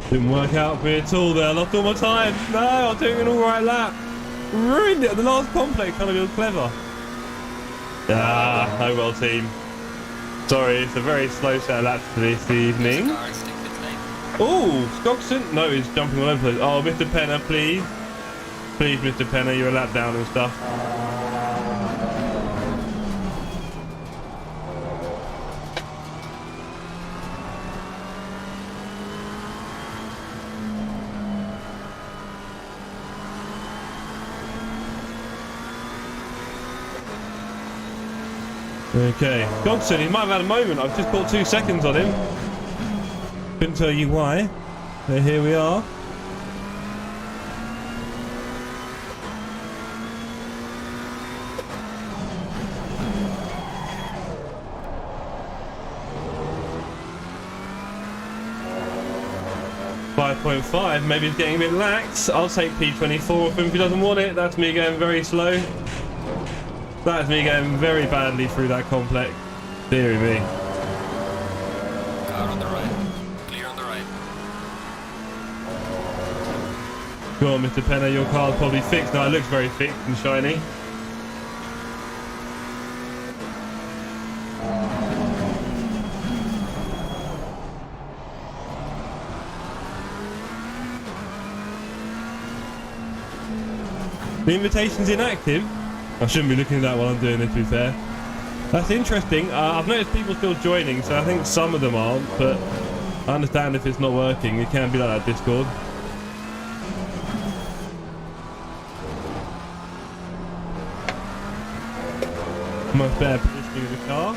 S1: Didn't work out for me at all there. I lost all my time. No, I'm doing an alright lap. Ruined it at the last complex, trying to be all clever. Ah, oh well, team. Sorry, it's a very slow set of laps for this evening. Oh, Skogson. No, he's jumping all over the place. Oh, Mr. Penner, please. Please, Mr. Penner, you're a lap down and stuff. Okay, Godson, he might have had a moment. I've just caught 2 seconds on him. Couldn't tell you why. But here we are. .5, maybe he's getting a bit lax. I'll take P24 off him if he doesn't want it. That's me going very slow. That's me going very badly through that complex. Dear me.
S2: Car on the right. Clear on the right.
S1: Go on, Mr. Penner, your car's probably fixed. No, it looks very fixed and shiny. The invitation's inactive. I shouldn't be looking at that while I'm doing this, to be fair. That's interesting. I've noticed people still joining, so I think some of them aren't, but I understand if it's not working. It can be like that, Discord. Much better positioning of the car.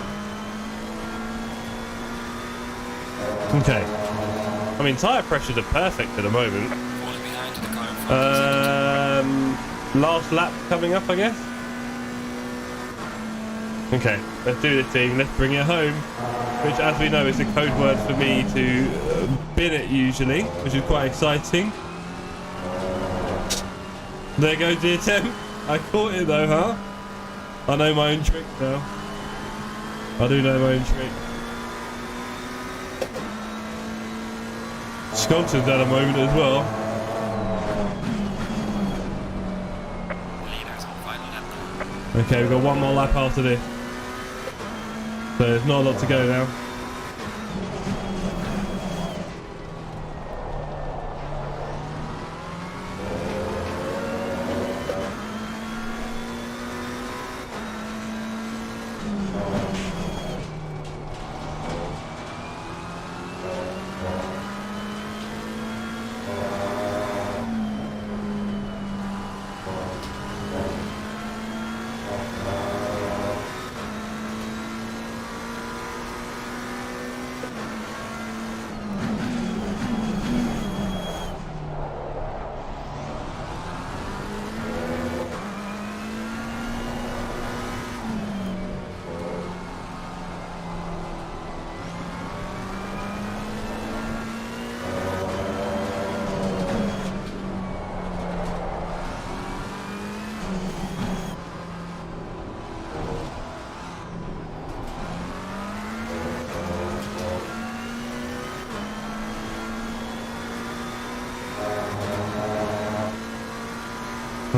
S1: Okay. I mean, tyre pressures are perfect at the moment.
S2: Falling behind the car in front.
S1: Last lap coming up, I guess. Okay, let's do this, team. Let's bring it home. Which, as we know, is a code word for me to bin it usually, which is quite exciting. There goes the attempt. I caught it though, huh? I know my own trick now. I do know my own trick. Scotson's had a moment as well.
S2: Leaders on final lap.
S1: Okay, we've got one more lap after this. So there's not a lot to go now.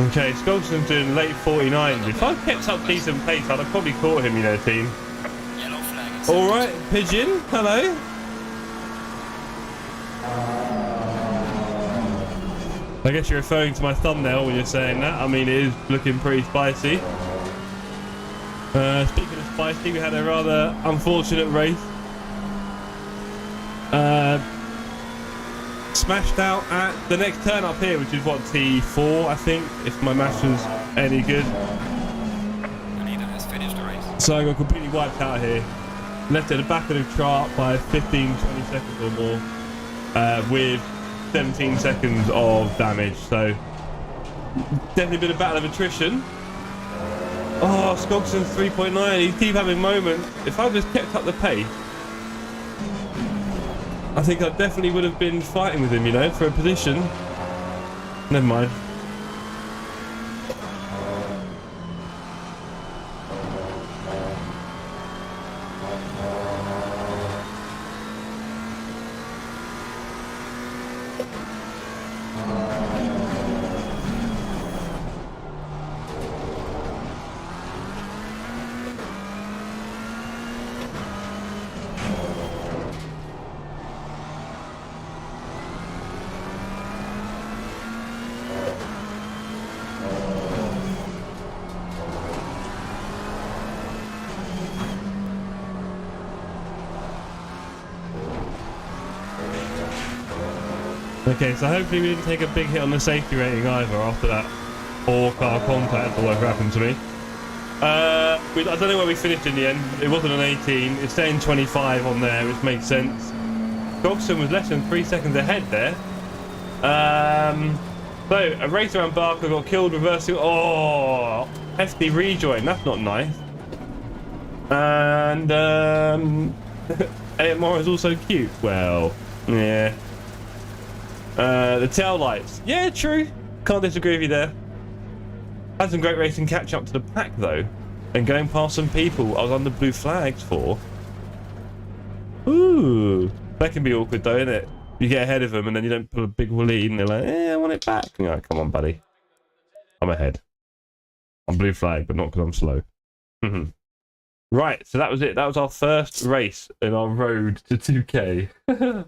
S1: Okay, Skolson's doing late 49s. If I kept up decent pace, I'd have probably caught him, you know, team.
S2: Yellow flag.
S1: All right, Pigeon. Hello. I guess you're referring to my thumbnail when you're saying that. I mean, it is looking pretty spicy. Speaking of spicy, we had a rather unfortunate race. Smashed out at the next turn up here, which is what, T4, I think, if my maths was any good.
S2: The leader has finished the race.
S1: So I got completely wiped out here. Left at the back of the chart by 15, 20 seconds or more, with 17 seconds of damage. So definitely been a battle of attrition. Oh, Skogson's 3.9. He keep having moments. If I just kept up the pace, I think I definitely would have been fighting with him, you know, for a position. Never mind. Okay, so hopefully we didn't take a big hit on the safety rating either after that four-car contact or whatever happened to me. I don't know where we finished in the end. It wasn't an 18. It's saying 25 on there, which makes sense. Gogson was less than 3 seconds ahead there. So, a race around Barker got killed, reversing. Oh, hefty rejoin. That's not nice. And AMR is also cute. Well, yeah. The tail lights. Yeah, true. Can't disagree with you there. Had some great racing catch up to the pack though. And going past some people I was under blue flags for. Ooh. That can be awkward though, isn't it? You get ahead of them and then you don't pull a big lead and they're like, I want it back. And you're like, come on, buddy. I'm ahead. I'm blue flag, but not because I'm slow. Right, so that was it. That was our first race in our road to 2K.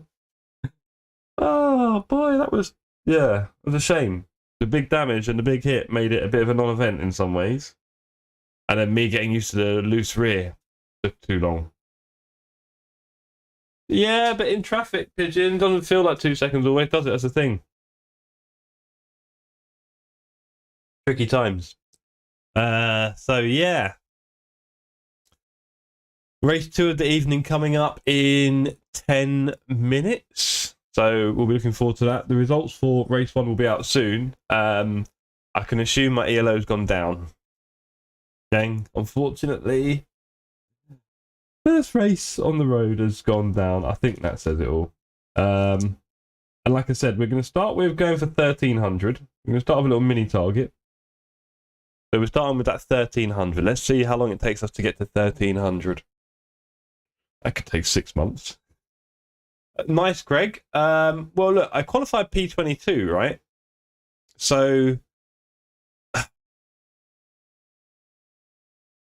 S1: Oh boy, that was, yeah, it was a shame. The big damage and the big hit made it a bit of a non-event in some ways. And then me getting used to the loose rear took too long. Yeah, but in traffic, Pigeon doesn't feel like 2 seconds always, does it? That's the thing. Tricky times. So yeah. Race 2 of the evening coming up in 10 minutes. So we'll be looking forward to that. The results for race 1 will be out soon. I can assume my ELO's gone down. Gang, unfortunately. First race on the road has gone down. I think that says it all. And like I said, we're going to start with going for 1300. We're going to start with a little mini target. So we're starting with that 1300. Let's see how long it takes us to get to 1300. That could take 6 months. Nice, Greg. Well, look, I qualified P22, right? So,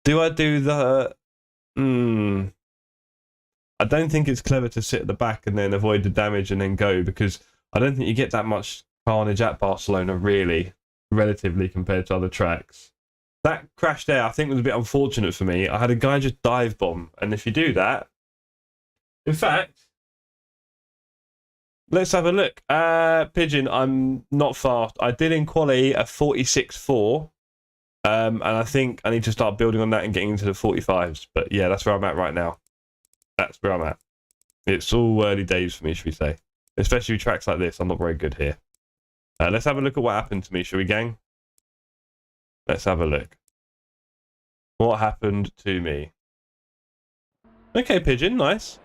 S1: do I do the... I don't think it's clever to sit at the back and then avoid the damage and then go, because I don't think you get that much carnage at Barcelona, really, relatively, compared to other tracks. That crash there, I think, was a bit unfortunate for me. I had a guy just dive bomb, and if you do that... In fact... Let's have a look. Pigeon, I'm not fast. I did in quali a 46.4. And I think I need to start building on that and getting into the 45s. But yeah, that's where I'm at right now. That's where I'm at. It's all early days for me, should we say. Especially with tracks like this. I'm not very good here. Let's have a look at what happened to me, shall we, gang? Let's have a look. What happened to me? Okay, Pigeon, nice.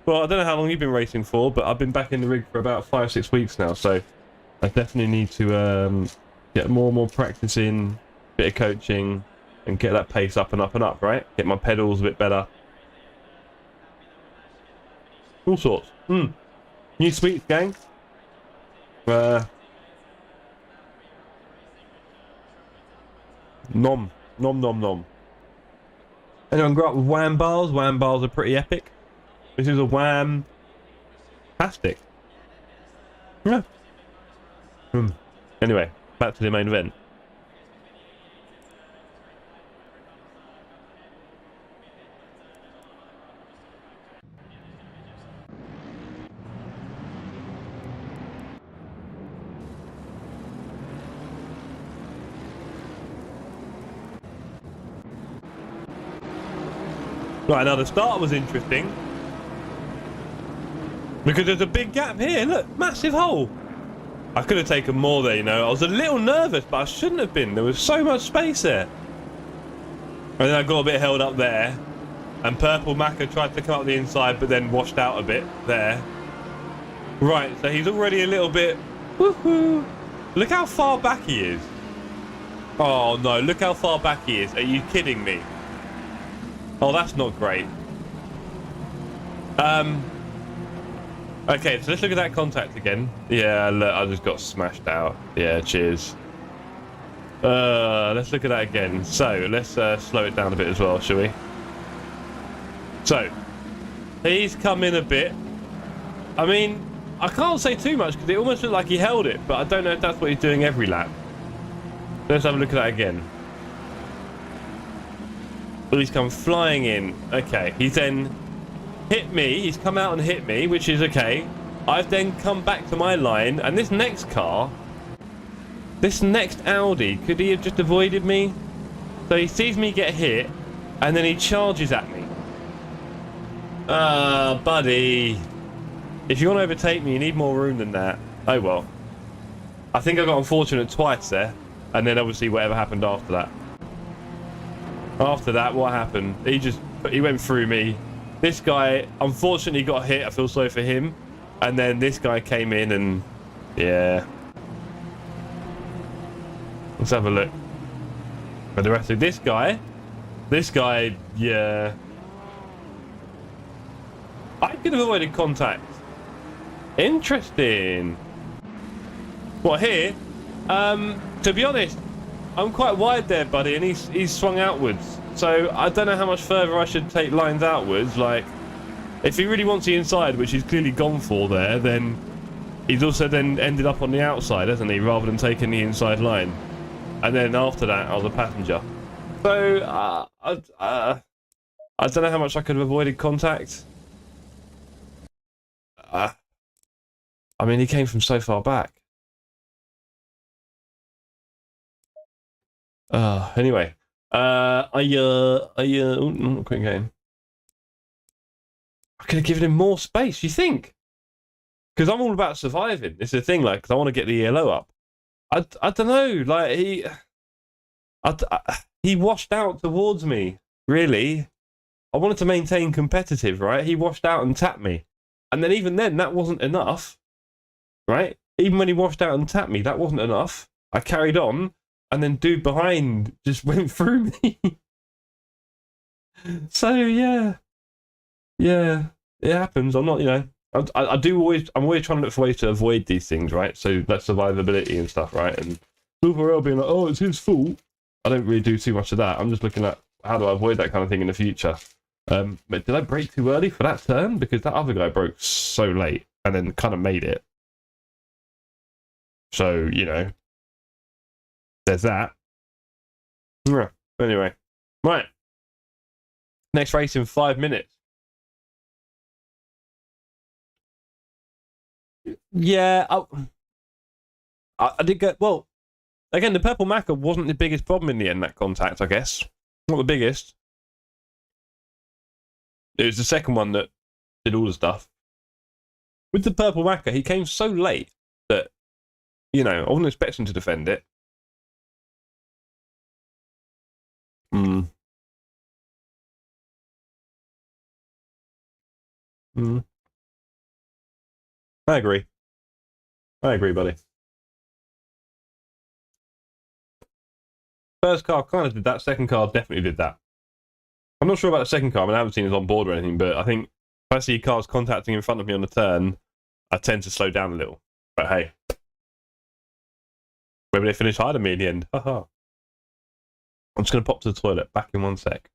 S1: Well, I don't know how long you've been racing for, but I've been back in the rig for about 5-6 weeks now, so I definitely need to get more and more practice in, bit of coaching, and get that pace up and up and up, right? Get my pedals a bit better. All sorts. New sweets, gang. Nom. Nom, nom, nom. Anyone grew up with wham bars? Wham bars are pretty epic. This is a wham. Tastic. Yeah. Anyway, back to the main event. Right, now the start was interesting. Because there's a big gap here, look, massive hole. I could have taken more there, you know. I was a little nervous, but I shouldn't have been. There was so much space there. And then I got a bit held up there. And Purple Macca tried to come up the inside, but then washed out a bit there. Right, so he's already a little bit... Woohoo! Look how far back he is. Oh, no, look how far back he is. Are you kidding me? Oh, that's not great. Okay, so let's look at that contact again. Yeah, look, I just got smashed out. Yeah, cheers. Let's look at that again. So, let's slow it down a bit as well, shall we? So, he's come in a bit. I mean, I can't say too much because it almost looked like he held it, but I don't know if that's what he's doing every lap. Let's have a look at that again. Well, he's come flying in. Okay, he's then hit me. He's come out and hit me, which is okay. I've then come back to my line, and this next car, this next Audi, could he have just avoided me? So he sees me get hit, and then he charges at me. Buddy. If you want to overtake me, you need more room than that. Oh well. I think I got unfortunate twice there, and then obviously whatever happened after that. After that, what happened? He went through me. This guy, unfortunately, got hit. I feel sorry for him. And then this guy came in and... yeah. Let's have a look. But the rest of this guy... yeah. I could have avoided contact. Interesting. What, here? To be honest, I'm quite wide there, buddy, and he's swung outwards. So I don't know how much further I should take lines outwards. Like, if he really wants the inside, which he's clearly gone for there, then he's also then ended up on the outside, hasn't he, rather than taking the inside line. And then after that, I was a passenger. So I don't know how much I could have avoided contact. I mean, he came from so far back. Anyway, quick game. I could have given him more space, you think? Because I'm all about surviving. It's the thing, like, 'cause I want to get the ELO up. I don't know, like, he washed out towards me, really. I wanted to maintain competitive, right? He washed out and tapped me. And then even then, that wasn't enough, right? Even when he washed out and tapped me, that wasn't enough. I carried on. And then dude behind just went through me. So yeah, it happens. I'm not, you know, I'm always trying to look for ways to avoid these things, right? So that's survivability and stuff, right? And people are all being like, oh, it's his fault. I don't really do too much of that. I'm just looking at how do I avoid that kind of thing in the future. But did I brake too early for that turn? Because that other guy broke so late and then kind of made it. So, you know. There's that. Yeah. Anyway, right. Next race in 5 minutes. Yeah, I did get... Well, again, the Purple Macca wasn't the biggest problem in the end, that contact, I guess. Not the biggest. It was the second one that did all the stuff. With the Purple Macca, he came so late that, you know, I wasn't expecting to defend it. I agree, buddy. First car kind of did that. Second car definitely did that. I'm not sure about the second car. I mean, I haven't seen it on board or anything, but I think if I see cars contacting in front of me on the turn, I tend to slow down a little. But hey, maybe they finish higher than me in the end. Haha. I'm just going to pop to the toilet. Back in 1 sec.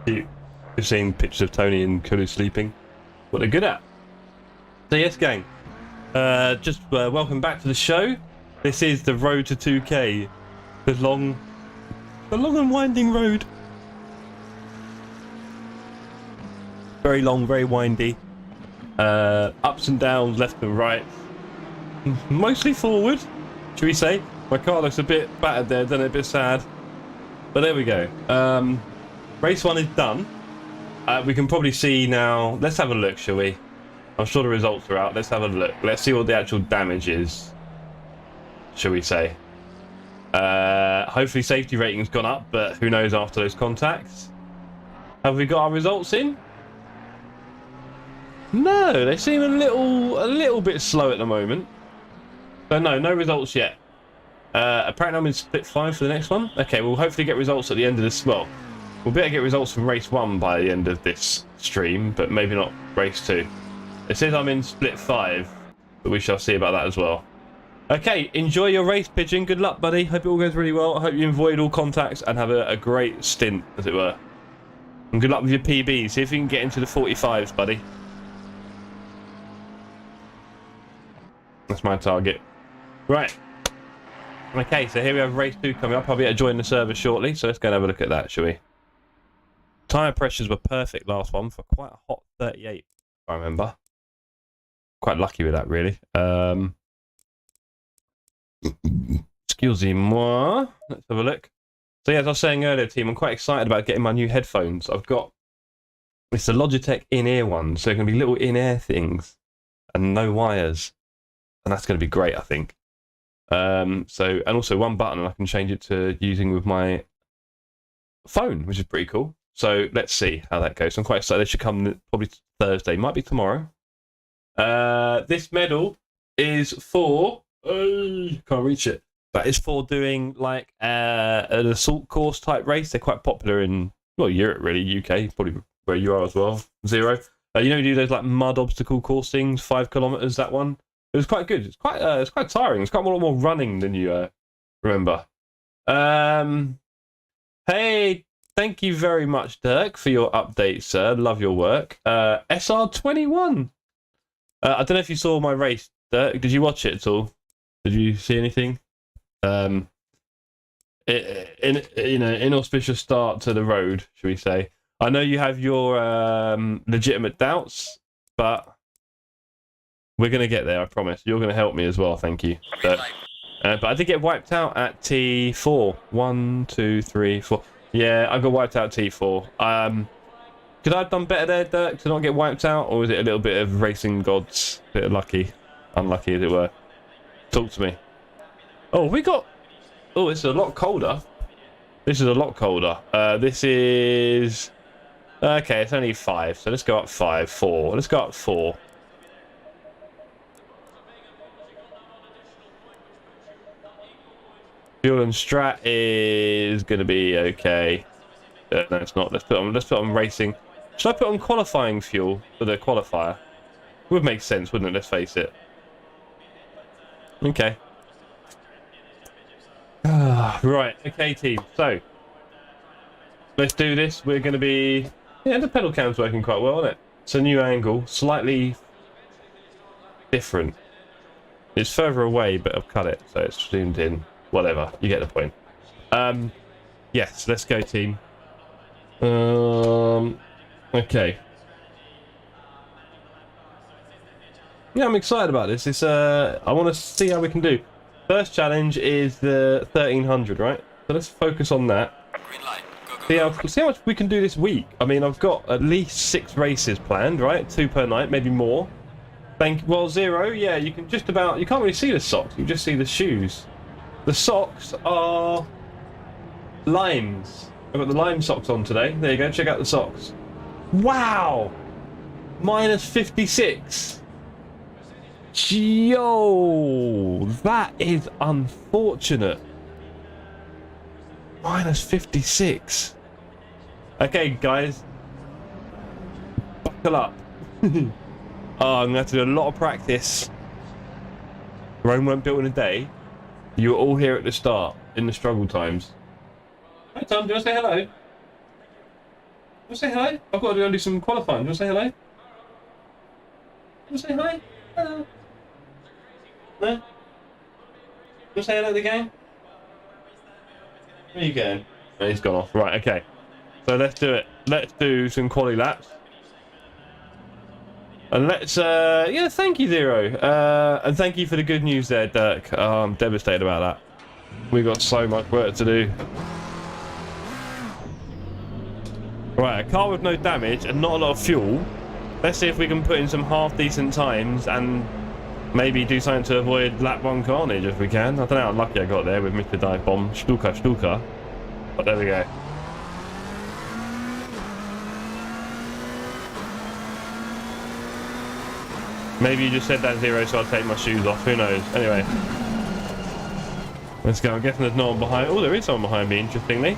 S1: You've seen pictures of Tony and Kulu sleeping. What they're good at. So yes, gang. Welcome back to the show. This is the road to 2K. The long and winding road. Very long, very windy. Ups and downs, left and right. Mostly forward, should we say? My car looks a bit battered there, done it a bit sad. But there we go. Race 1 is done. We can probably see now. Let's have a look, shall we? I'm sure the results are out. Let's have a look. Let's see what the actual damage is, shall we say. Hopefully safety rating's gone up, but who knows after those contacts. Have we got our results in? No, they seem a little bit slow at the moment. So no results yet. Apparently I'm in split 5 for the next one. Okay, we'll hopefully get results at the end of this. Well, we'll better get results from race 1 by the end of this stream, but maybe not race 2. It says I'm in split 5, but we shall see about that as well. Okay, enjoy your race, Pigeon. Good luck, buddy. Hope it all goes really well. I hope you avoid all contacts and have a great stint, as it were. And good luck with your PB. See if you can get into the 45s, buddy. That's my target. Right. Okay, so here we have race 2 coming up. I'll be able to join the server shortly, so let's go and have a look at that, shall we? Tyre pressures were perfect last one for quite a hot 38, if I remember. Quite lucky with that, really. Excusez-moi. Let's have a look. So yeah, as I was saying earlier, team, I'm quite excited about getting my new headphones. It's the Logitech in-ear one, so it can be little in-ear things and no wires. And that's going to be great, I think. And also one button, and I can change it to using with my phone, which is pretty cool. So let's see how that goes. I'm quite excited. They should come probably Thursday, might be tomorrow. This medal is for can't reach it. But it's for doing like an assault course type race. They're quite popular in Europe, really, UK, probably where you are as well. Zero. You do those like mud obstacle course things, 5 kilometers. That one. It was quite good. It's quite tiring. It's quite a lot more running than you remember. Hey, thank you very much, Dirk, for your update, sir. Love your work. SR21. I don't know if you saw my race, Dirk. Did you watch it at all? Did you see anything? Inauspicious start to the road, should we say? I know you have your legitimate doubts, but we're gonna get there. I promise. You're gonna help me as well. Thank you. But I did get wiped out at T4. 1, 2, 3, 4. Yeah, I got wiped out at T4. Could I have done better there, Dirk, to not get wiped out, or was it a little bit of racing gods, a bit of unlucky as it were? Talk to me. Oh, we got. Oh, this is a lot colder. This is a lot colder. This is. Okay, it's only 5, so let's go up 5, 4. Let's go up 4. Fuel and strat is going to be okay. No, it's not. Let's put on racing. Should I put on qualifying fuel for the qualifier? Would make sense, wouldn't it? Let's face it. Okay. Right. Okay, team. So let's do this. We're going to be. Yeah, the pedal cam's working quite well, isn't it? It's a new angle, slightly different. It's further away, but I've cut it, so it's zoomed in. Whatever, you get the point. Yes, let's go, team. Okay. Yeah, I'm excited about this. It's I want to see how we can do. First challenge is the 1300, right? So let's focus on that.
S2: Green light. Go, go,
S1: See how much we can do this week. I mean, I've got at least 6 races planned, right? 2 per night, maybe more. Well, 0. Yeah, you can just about. You can't really see the socks. You just see the shoes. The socks are limes. I've got the lime socks on today. There you go. Check out the socks. Wow! Minus 56. Yo, that is unfortunate. Minus 56. Okay, guys. Buckle up. Oh, I'm going to have to do a lot of practice. Rome weren't built in a day. You were all here at the start, in the struggle times. Hey, Tom, do you want to say hello? Do you want to say hello? I've got to go and do some qualifying. Do you want to say hello? Do you want to say hi? Hello. No? You want to say hello to the game? Where are you going? Oh, he's gone off. Right, okay. So let's do it. Let's do some quali laps. And let's, yeah, thank you, Zero. And thank you for the good news there, Dirk. Oh, I'm devastated about that. We've got so much work to do. Right, a car with no damage and not a lot of fuel. Let's see if we can put in some half-decent times and maybe do something to avoid lap 1 carnage if we can. I don't know how lucky I got there with Mr. Dive Bomb. Stuka. But there we go. Maybe you just said that, Zero, so I'll take my shoes off. Who knows? Anyway. Let's go. I'm guessing there's no one behind. Oh, there is someone behind me, interestingly.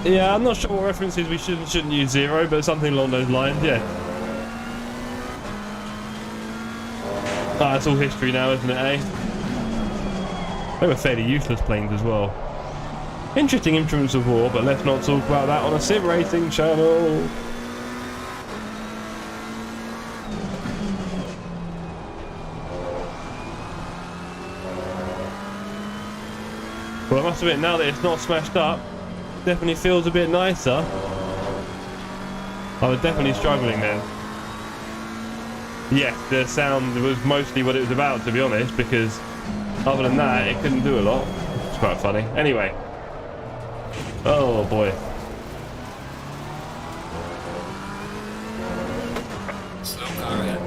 S1: Yeah, I'm not sure what references we shouldn't use, Zero, but something along those lines, yeah. Ah, it's all history now, isn't it, eh? They were fairly useless planes as well. Interesting instruments of war, but let's not talk about that on a sim racing channel. Well, I must admit, now that it's not smashed up, it definitely feels a bit nicer. I was definitely struggling then. Yes, the sound was mostly what it was about, to be honest, because other than that, it couldn't do a lot. It's quite funny. Anyway. Oh, boy.
S2: slow car ahead.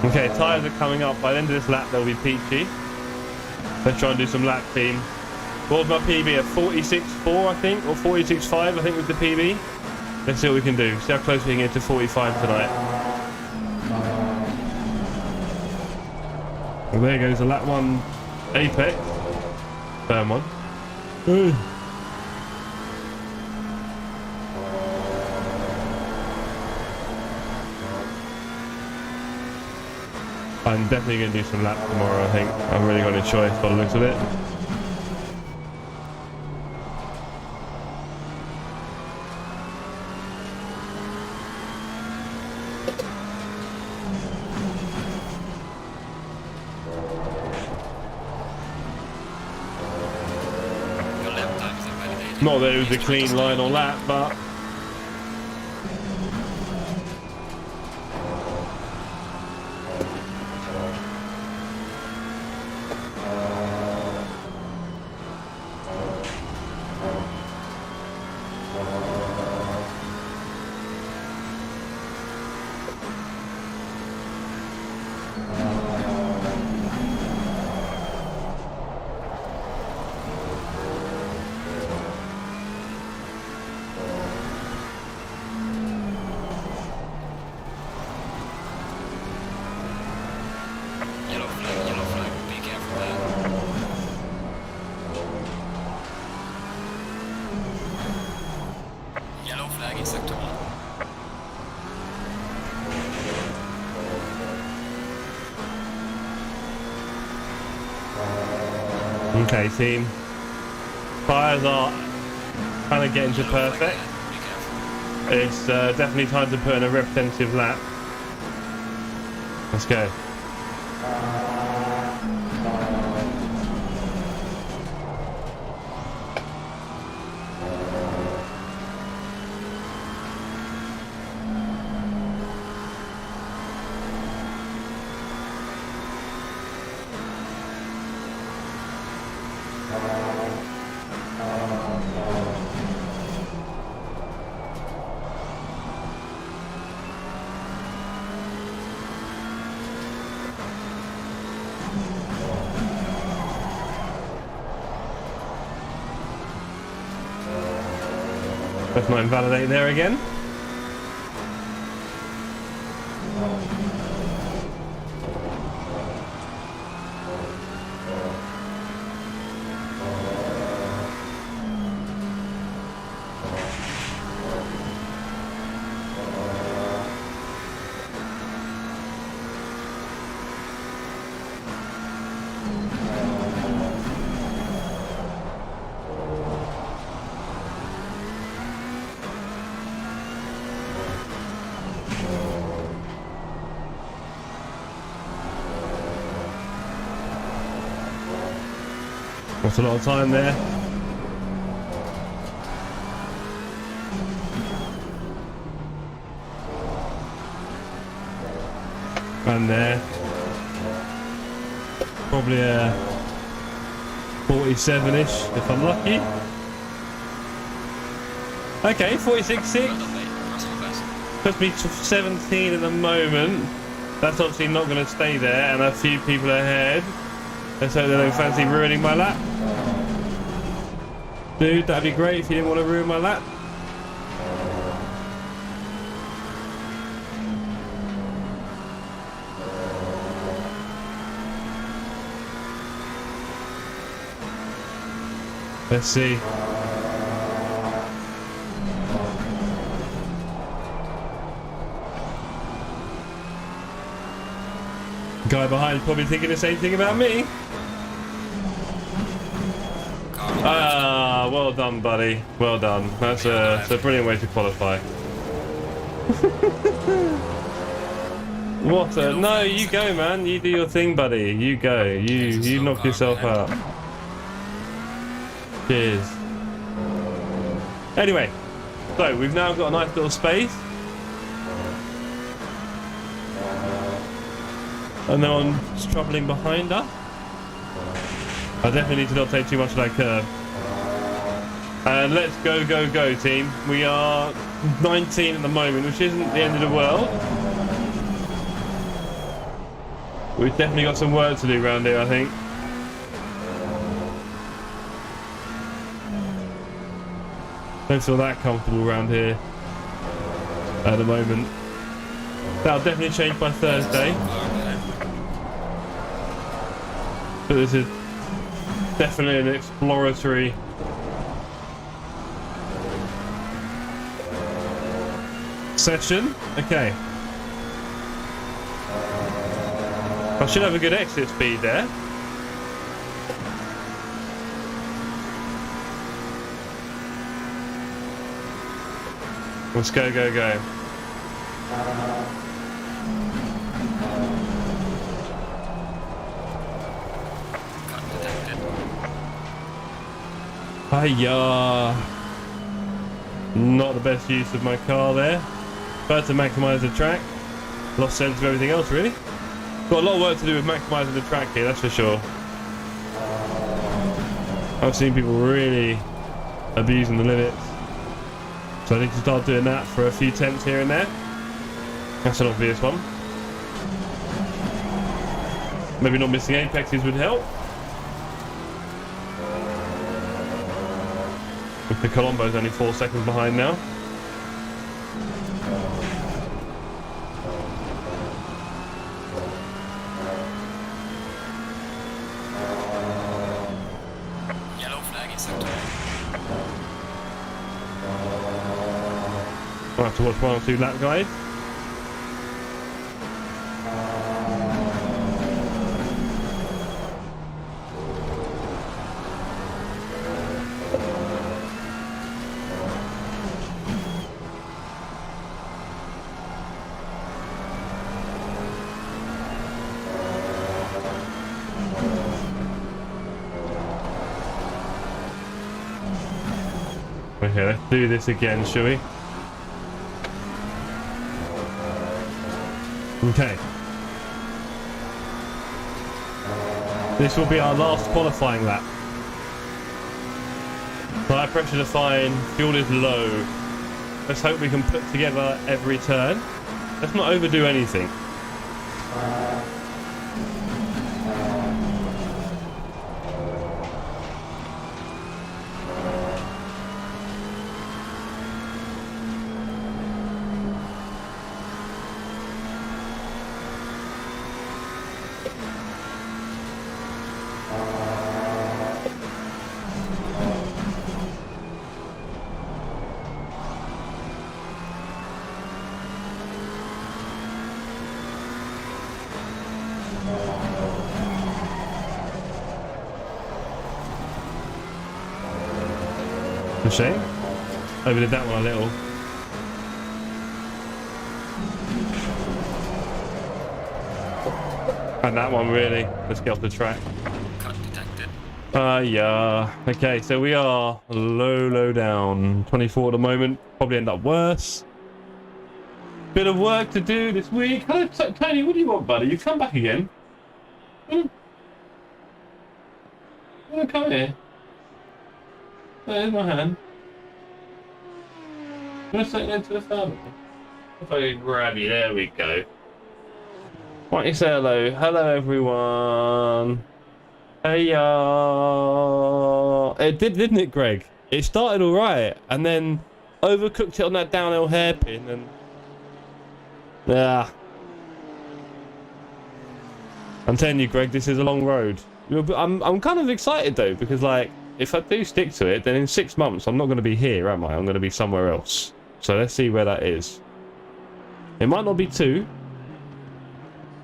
S1: Okay, tyres are coming up. By the end of this lap, they'll be peachy. Let's try and do some lap team. What was my PB? A 46.4, I think, or 46.5, I think, with the PB. Let's see what we can do. See how close we can get to 45 tonight. Well, there goes the lap 1 apex. Turn 1. I'm definitely going to do some laps tomorrow, I think. I've really got a choice by the looks of it. Not that it was a clean line or lap, but... Okay, team. Tyres are kind of getting to perfect. It's definitely time to put in a representative lap. Let's go. Let's not invalidate there again. That's a lot of time there. And there. Probably a 47-ish if I'm lucky. Okay, 46.6. Puts me to 17 at the moment. That's obviously not going to stay there, and a few people ahead. Let's hope they don't fancy ruining my lap. Dude, that'd be great if you didn't want to ruin my lap. Let's see. Guy behind probably thinking the same thing about me. Ah, well done, buddy. Well done. That's a brilliant way to qualify. What a... No, you go, man. You do your thing, buddy. You go. You knock yourself out. Cheers. Anyway, so we've now got a nice little space. And no one's troubling behind us. I definitely need to not take too much of that curve. And let's go, go, go, team. We are 19 at the moment, which isn't the end of the world. We've definitely got some work to do around here, I think. Don't feel that comfortable around here at the moment. That'll definitely change by Thursday. But this is definitely an exploratory session. Okay. I should have a good exit speed there. Let's go, go, go. Hiya. Not the best use of my car there. Tried to maximise the track. Lost sense of everything else, really. Got a lot of work to do with maximising the track here, that's for sure. I've seen people really abusing the limits. So I need to start doing that for a few tenths here and there. That's an obvious one. Maybe not missing apexes would help. If the Colombo's only 4 seconds behind now.
S2: Yellow flag in sector.
S1: I'll have to watch 1 or 2 lap guides. Okay, let's do this again, shall we? Okay. This will be our last qualifying lap. Tire pressure is fine, fuel is low. Let's hope we can put together every turn. Let's not overdo anything. A shame. Overdid that one a little. And that one really. Let's get off the track.
S2: Cut detected.
S1: Yeah. Okay, so we are low down. 24 at the moment. Probably end up worse. Bit of work to do this week. Hello, Tony. What do you want, buddy? You come back again? You want to come here? There's my hand. I'm going to take it into the family. If I can grab you, there we go. Why don't you say hello? Hello, everyone. Hey, it did, didn't it, Greg? It started all right, and then overcooked it on that downhill hairpin, and yeah. I'm telling you, Greg, this is a long road. I'm kind of excited though, because like, if I do stick to it, then in 6 months I'm not going to be here, am I? I'm going to be somewhere else. So let's see where that is. It might not be 2.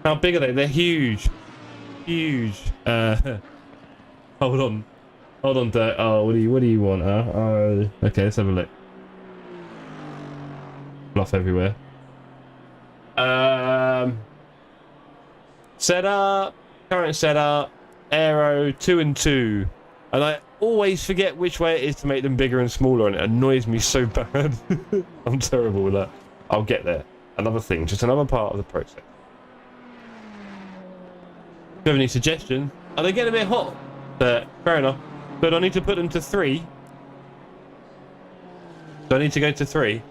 S1: How big are they? They're huge. Huge. Hold on, Dirk. Oh, what do you want, huh? Oh, okay, let's have a look. Fluff everywhere. Setup. Current setup. Aero 2 and 2. And I always forget which way it is to make them bigger and smaller, and it annoys me so bad. I'm terrible with that. I'll get there. Another thing, just another part of the process. If you have any suggestions? Are they getting a bit hot? But fair enough. But I need to put them to 3. Do I need to go to 3?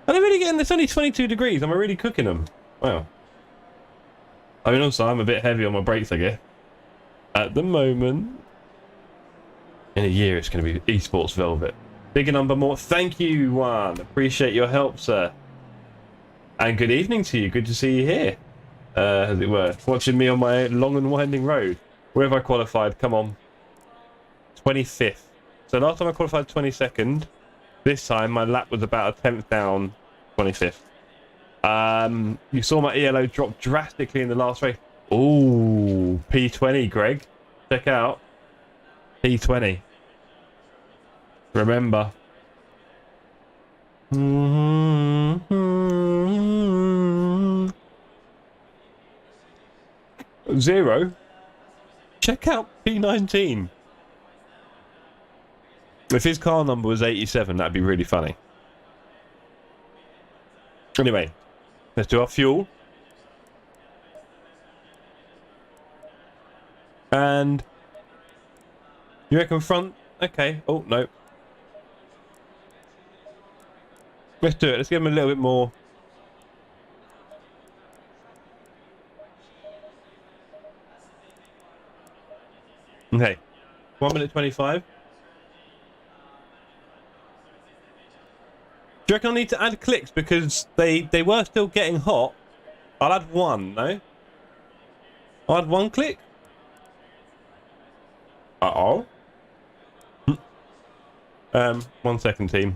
S1: Are they really getting... It's only 22 degrees. Am I really cooking them? Wow. I mean, also, I'm a bit heavy on my brakes, I guess. At the moment. In a year, it's going to be esports velvet. Bigger number more. Thank you, Juan. Appreciate your help, sir. And good evening to you. Good to see you here. As it were. Watching me on my long and winding road. Where have I qualified? Come on. 25th. So last time I qualified 22nd. This time my lap was about a 10th down. 25th. You saw my ELO drop drastically in the last race. Ooh, P20, Greg. Check out. P20. Remember. 0. Check out P19. If his car number was 87, that'd be really funny. Anyway, let's do our fuel. And you reckon front? Okay. Oh, no. Let's do it. Let's give him a little bit more. Okay. 1 minute 25. Do you reckon I need to add clicks because they were still getting hot? I'll add 1, no? I'll add 1 click? Uh-oh. 1 second, team.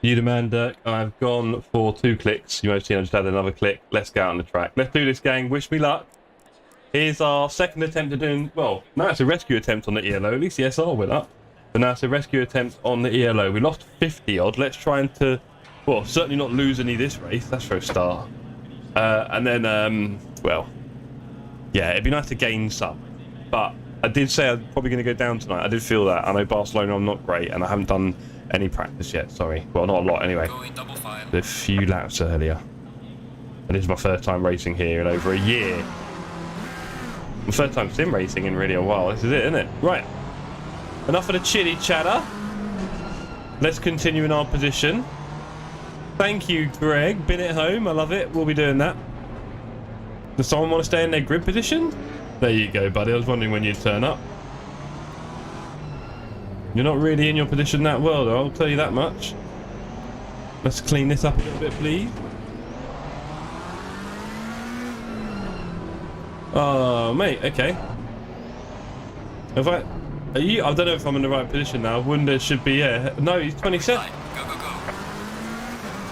S1: You demand, Dirk. I've gone for 2 clicks. You might have seen I just had another click. Let's get out on the track. Let's do this, gang. Wish me luck. Here's our second attempt at doing... Well, now it's a rescue attempt on the ELO. At least the SR went up. But now it's a rescue attempt on the ELO. We lost 50-odd. Let's try and to... Well, certainly not lose any this race. That's for a start. And then, well... Yeah, it'd be nice to gain some. But I did say I'm probably going to go down tonight. I did feel that. I know Barcelona, I'm not great. And I haven't done... any practice yet, sorry. Well, not a lot anyway. A few laps earlier. And this is my first time racing here in over a year. My first time sim racing in really a while. This is it, isn't it? Right. Enough of the chitty chatter. Let's continue in our position. Thank you, Greg. Been at home. I love it. We'll be doing that. Does someone want to stay in their grid position? There you go, buddy. I was wondering when you'd turn up. You're not really in your position that well, though, I'll tell you that much. Let's clean this up a little bit, please. Oh, mate, okay. Have I... Are you... I don't know if I'm in the right position now. Wunder should be, yeah. No, he's 27.
S2: Go, go, go.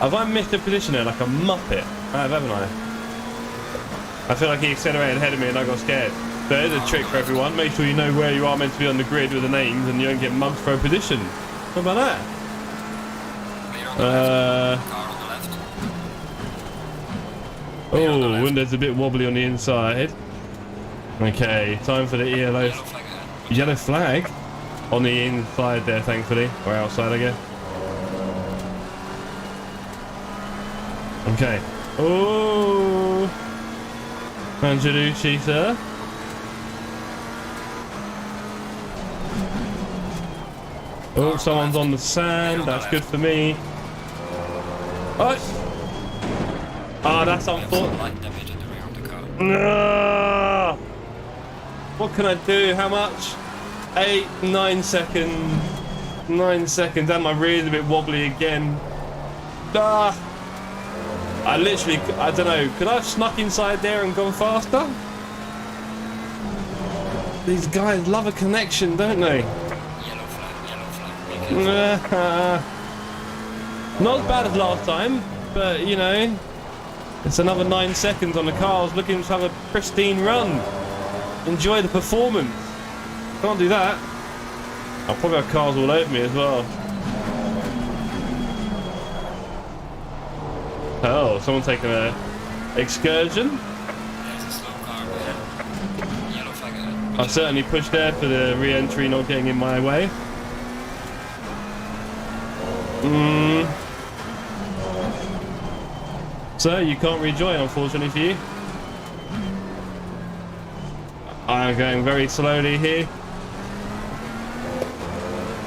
S1: Have I missed a position there like a muppet? I have, haven't I? I feel like he accelerated ahead of me and I got scared. There's a trick for everyone. Make sure you know where you are meant to be on the grid with the names and you don't get mugged for a position. What about that? Oh, window's a bit wobbly on the inside. Okay, time for the ELO. Yellow flag on the inside there, thankfully. Or outside, I guess. Okay. Oh, Manjarucci, sir. Oh, someone's on the sand. That's good for me. Oh, that's unfortunate. What can I do? How much? 8, 9 seconds. 9 seconds. And my rear's a bit wobbly again. I don't know. Could I have snuck inside there and gone faster? These guys love a connection, don't they? Not as bad as last time, but you know, it's another 9 seconds on the car. I was looking to have a pristine run. Enjoy the performance. Can't do that. I'll probably have cars all over me as well. Oh, someone taking a excursion?
S2: There's a slow car ahead. Yellow flag ahead.
S1: I certainly pushed there for the re-entry not getting in my way. So you can't rejoin, unfortunately for you. I am going very slowly here.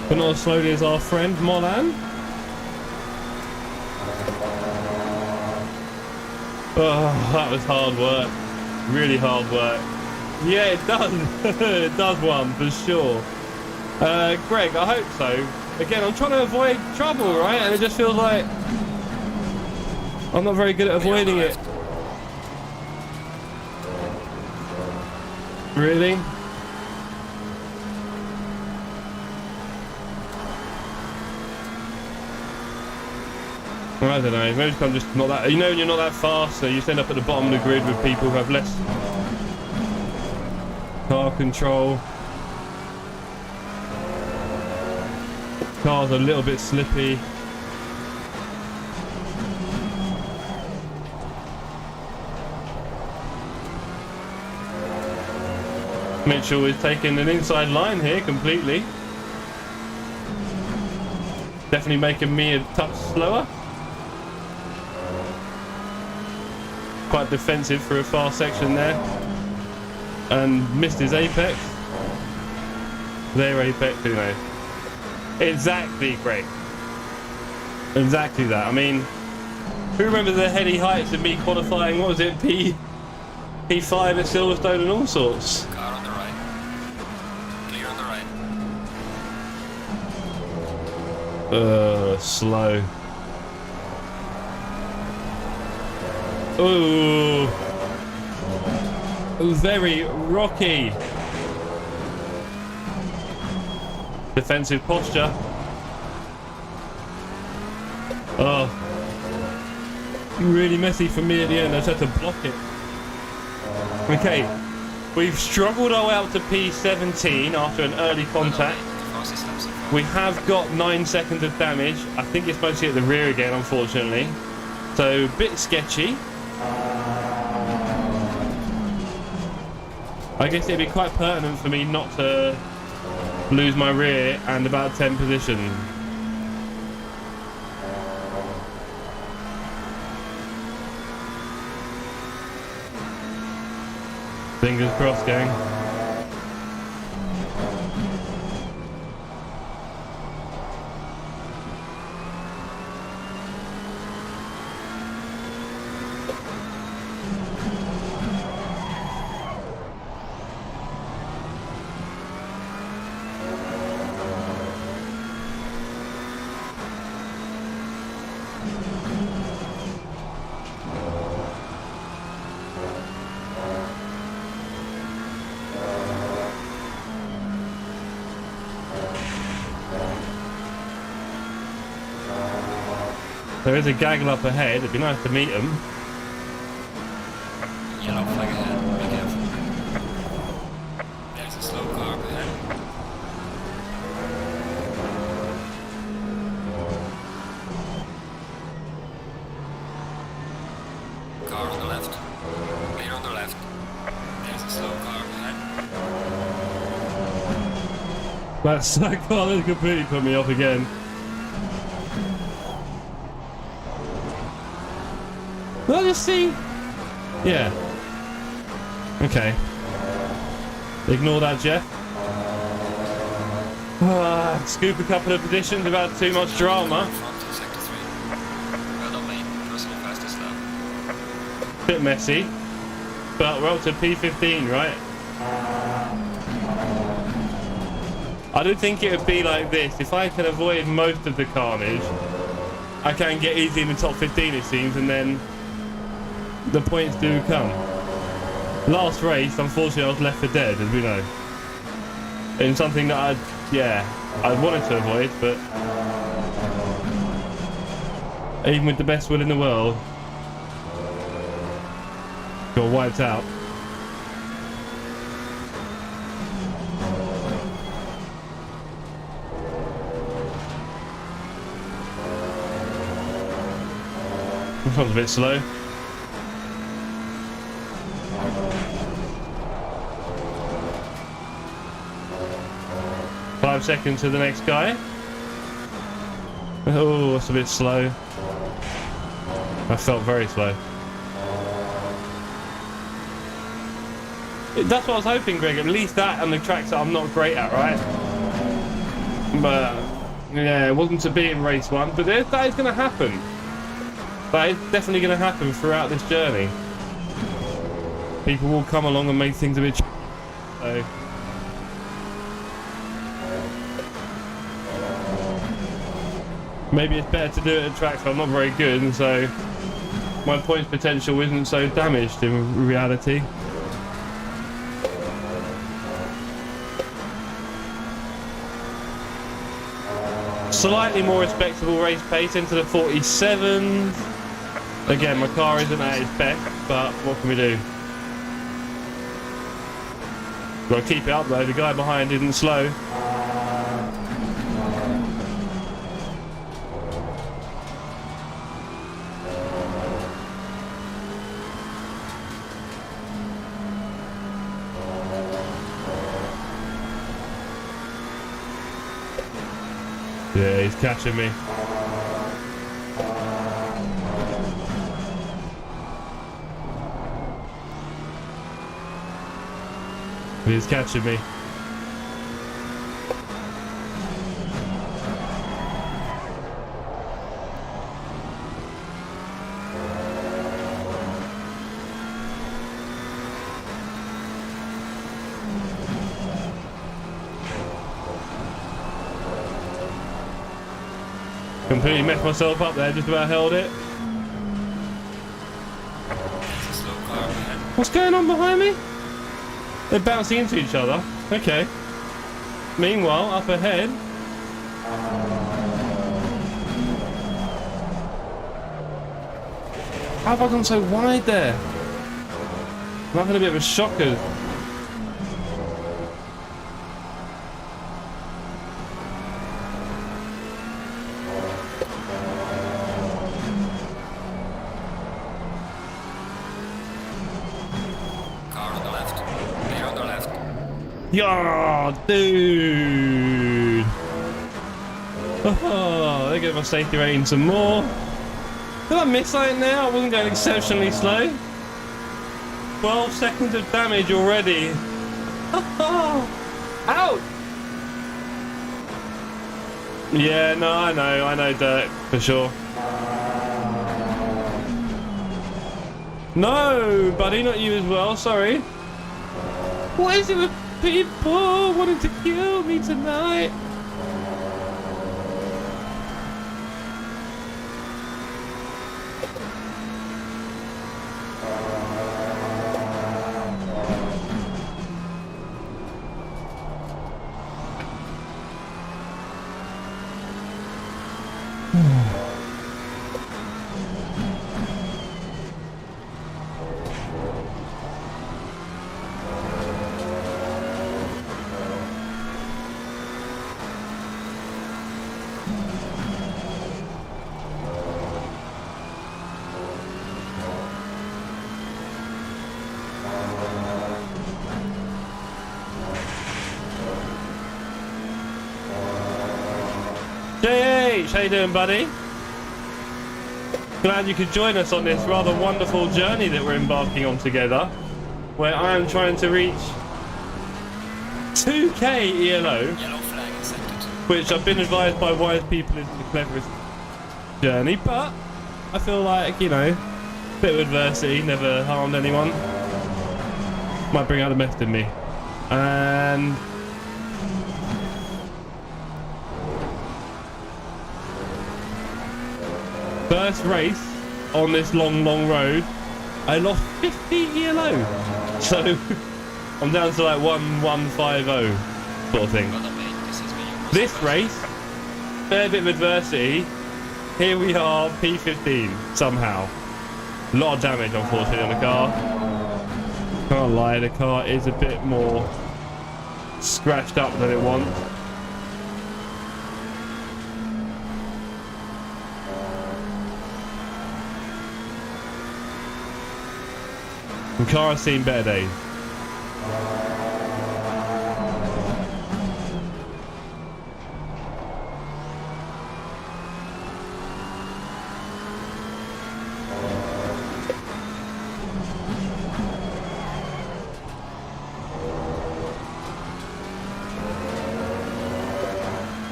S1: But not as slowly as our friend Molan. Oh, that was hard work. Really hard work. Yeah, it does. It does one, for sure. Greg, I hope so. Again, I'm trying to avoid trouble, right? And it just feels like I'm not very good at avoiding it. Really? I don't know, maybe I'm just not that, you know, you're not that fast, so you just end up at the bottom of the grid with people who have less car control. Car's a little bit slippy. Mitchell is taking an inside line here completely. Definitely making me a touch slower. Quite defensive for a fast section there. And missed his apex. Their apex, who knows? Exactly, Greg. Exactly that. I mean, who remembers the heady heights of me qualifying, what was it, P5 at Silverstone and all sorts?
S2: Car on the right. Clear on the right.
S1: Slow. Ooh. Very rocky. Defensive posture. Oh. Really messy for me at the end. I just had to block it. Okay. We've struggled our way up to P17 after an early contact. We have got 9 seconds of damage. I think it's mostly at the rear again, unfortunately. So, a bit sketchy. I guess it'd be quite pertinent for me not to lose my rear and about 10 position. Fingers crossed, gang. There is a gaggle up ahead. It'd be nice to meet him.
S2: Yellow flag ahead. Be careful. There's a slow car ahead. Car on the left. Clear on the left. There's a slow car ahead.
S1: That car has completely put me off again. Did I just see? Yeah. Okay. Ignore that, Jeff. Scoop a couple of positions without too much drama. Bit messy. But we're up to P15, right? I didn't think it would be like this. If I can avoid most of the carnage, I can get easily in the top 15, it seems, and then the points do come. Last race, unfortunately, I was left for dead, as we know. In something that I wanted to avoid, but even with the best will in the world, got wiped out. This one's a bit slow. Five seconds to the next guy. Oh, that's a bit slow. That felt very slow. That's what I was hoping, Greg. At least that and the tracks that I'm not great at, right? But yeah, it wasn't to be in race one. But that is going to happen. That is definitely going to happen throughout this journey. People will come along and make things a bit. So. Maybe it's better to do it at tracks where I'm not very good, and so my points potential isn't so damaged in reality. Slightly more respectable race pace into the 47s. Again, my car isn't at its best, but what can we do? Got to keep it up though. The guy behind isn't slow. Yeah, he's catching me. He's catching me. Completely messed myself up there, just about held it. What's going on behind me? They're bouncing into each other. Okay. Meanwhile, up ahead. How have I gone so wide there? I'm having a bit of a shocker. Yeah, dude! Oh, they're getting my safety rating some more. Did I miss something there? I wasn't going exceptionally slow. 12 seconds of damage already. Ouch! Yeah, no, I know Dirk, for sure. No, buddy, not you as well, sorry. What is it with people wanting to kill me tonight? JH, how you doing, buddy? Glad you could join us on this rather wonderful journey that we're embarking on together, where I am trying to reach 2k ELO, which I've been advised by wise people is the cleverest journey, but I feel like, you know, a bit of adversity never harmed anyone. Might bring out the best in me. And first race on this long road, I lost 50 ELO. So I'm down to like 1150 sort of thing. This race, fair bit of adversity. Here we are, P15 somehow. A lot of damage unfortunately on the car. Can't lie, the car is a bit more scratched up than it wants. And car has seen better days.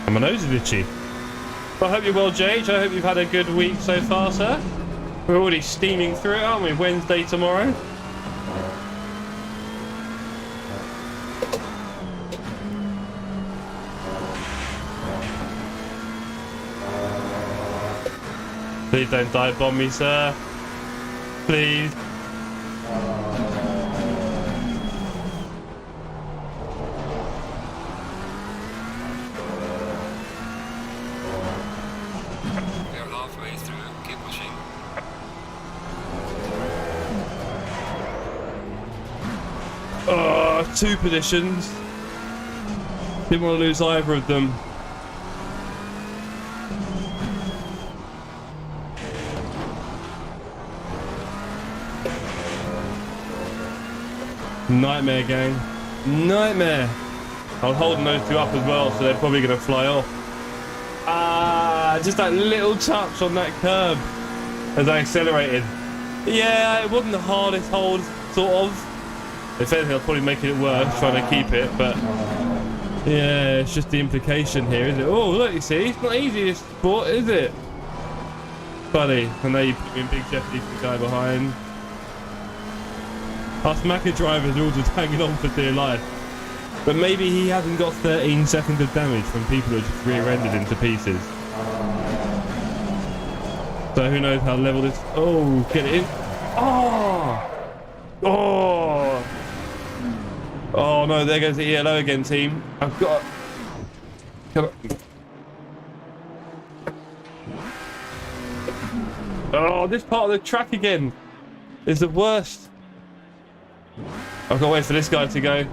S1: And my nose is itchy. Well, I hope you're well, JH. I hope you've had a good week so far, sir. We're already steaming through it, aren't we? Wednesday tomorrow. Please don't dive bomb me, sir. Please. Oh, 2 positions. Didn't want to lose either of them. Nightmare, gang. Nightmare. I was holding those 2 up as well, so they're probably going to fly off. Ah, just that little touch on that curb as I accelerated. Yeah, it wasn't the hardest hold, sort of. If anything, I was probably making it worse, trying to keep it, but yeah, it's just the implication here, isn't it? Oh, look, you see, it's not easy, this sport, is it? Buddy, I know you put me in big jeopardy for the guy behind. Us Macca drivers are all just hanging on for dear life. But maybe he hasn't got 13 seconds of damage from people who are just rear-ended into pieces. So who knows how level this... Oh, get it in. Oh! Oh! Oh no, there goes the ELO again, team. I've got... Oh, this part of the track again is the worst. I've got to wait for this guy to go.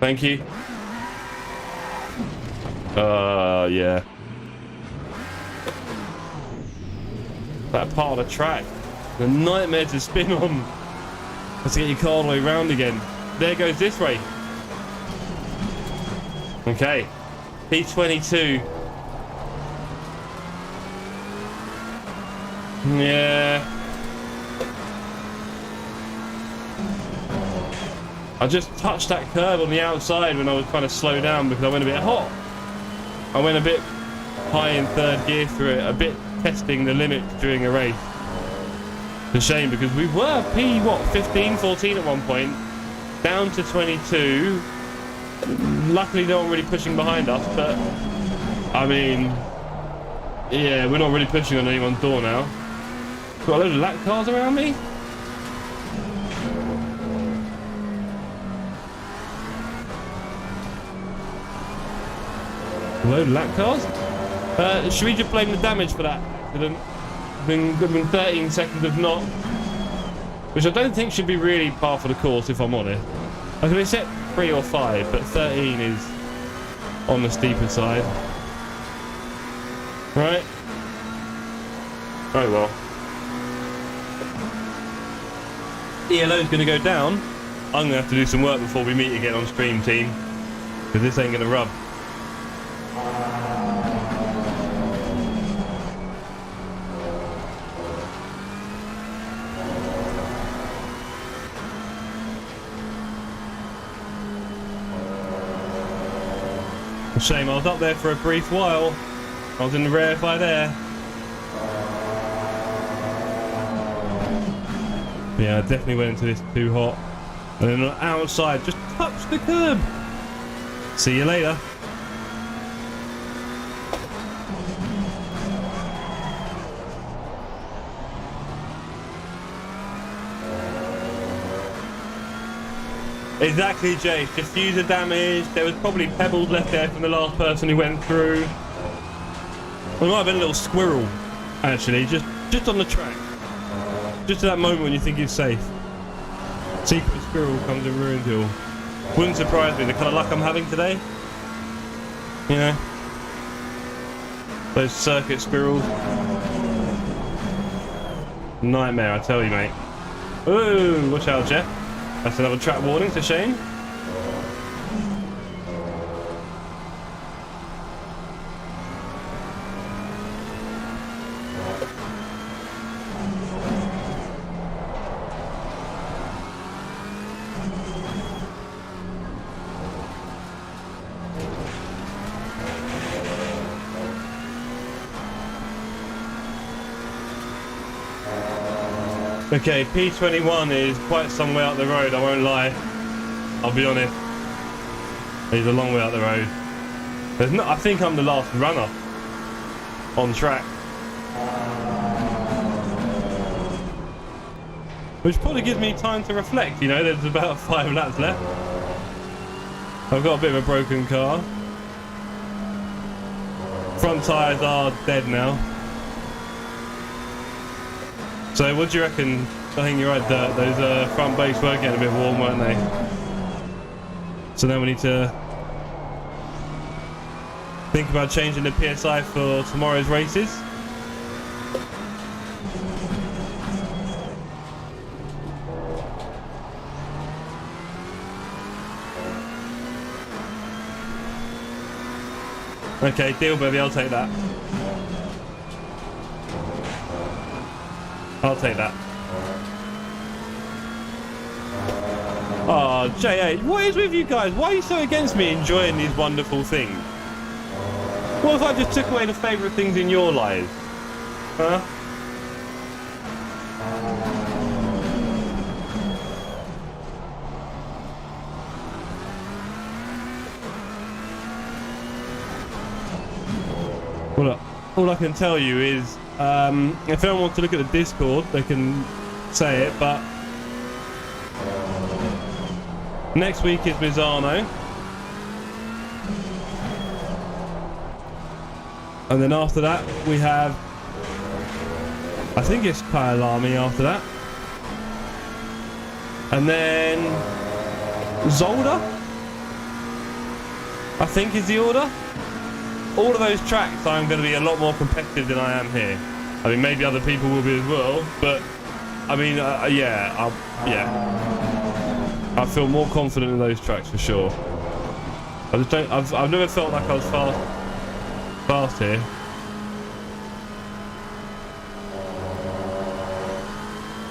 S1: Thank you. Yeah. That part of the track. The nightmare to spin on. Has to get your car all the way round again. There goes this way. Okay. P22. Yeah. I just touched that curb on the outside when I was trying to slow down because I went a bit hot. I went a bit high in 3rd gear through it, a bit testing the limits during a race. It's a shame because we were P15, 14 at one point, down to 22. Luckily no one really pushing behind us, but I mean, yeah, we're not really pushing on anyone's door now. Got a load of lap cars around me. A load of lap cars. Should we just blame the damage for that accident? Could have been 13 seconds of not, which I don't think should be really par for the course, if I'm honest. I could have set 3 or 5, but 13 is on the steeper side. Right? Oh well. ELO's going to go down. I'm going to have to do some work before we meet again on stream, team, because this ain't going to rub. Shame, I was up there for a brief while. I was in the rarefied air. Yeah, I definitely went into this too hot. And then outside, just touched the curb. See you later. Exactly, Jay. Diffuser damage. There was probably pebbles left there from the last person who went through. There might have been a little squirrel, actually, just on the track. Just at that moment when you think it's safe. Secret squirrel comes and ruins it all. Wouldn't surprise me, the kind of luck I'm having today. You know? Those circuit squirrels. Nightmare, I tell you, mate. Ooh, watch out, Jeff. That's another track warning, it's a shame. Okay, P21 is quite some way up the road, I won't lie. I'll be honest. He's a long way up the road. There's not, I think I'm the last runner on track. Which probably gives me time to reflect, you know, there's about 5 laps left. I've got a bit of a broken car. Front tyres are dead now. So what do you reckon? I think you're right, Dirt. Those front brakes were getting a bit warm, weren't they? So now we need to think about changing the PSI for tomorrow's races. Okay, deal, baby. I'll take that. I'll take that. Oh, J8, what is with you guys? Why are you so against me enjoying these wonderful things? What if I just took away the favourite things in your lives? Huh? Well, all I can tell you is if anyone wants to look at the Discord, they can say it, but next week is Misano. And then after that, we have, I think it's Kyalami after that. And then Zolder, I think is the order. All of those tracks, I'm going to be a lot more competitive than I am here. I mean, maybe other people will be as well, but I mean, yeah, I feel more confident in those tracks for sure. I just don't. I've never felt like I was fast here.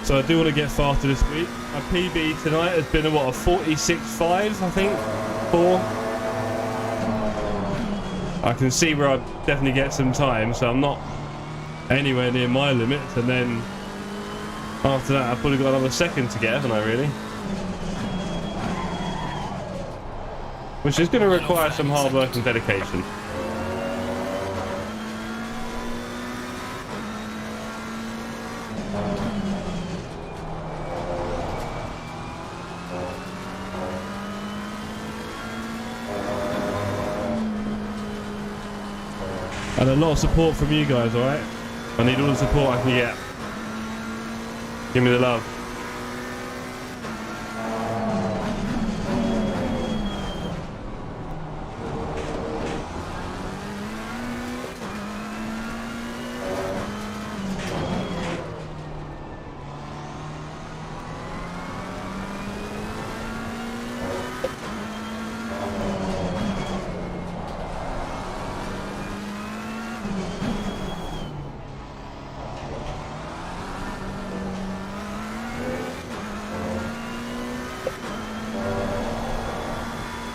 S1: So I do want to get faster this week. My PB tonight has been a 46.5, I think, 4. I can see where I definitely get some time, so I'm not anywhere near my limits, and then after that I've probably got another second to get, haven't I, really? Which is going to require some hard work and dedication. And a lot of support from you guys, alright? I need all the support I can get. Give me the love.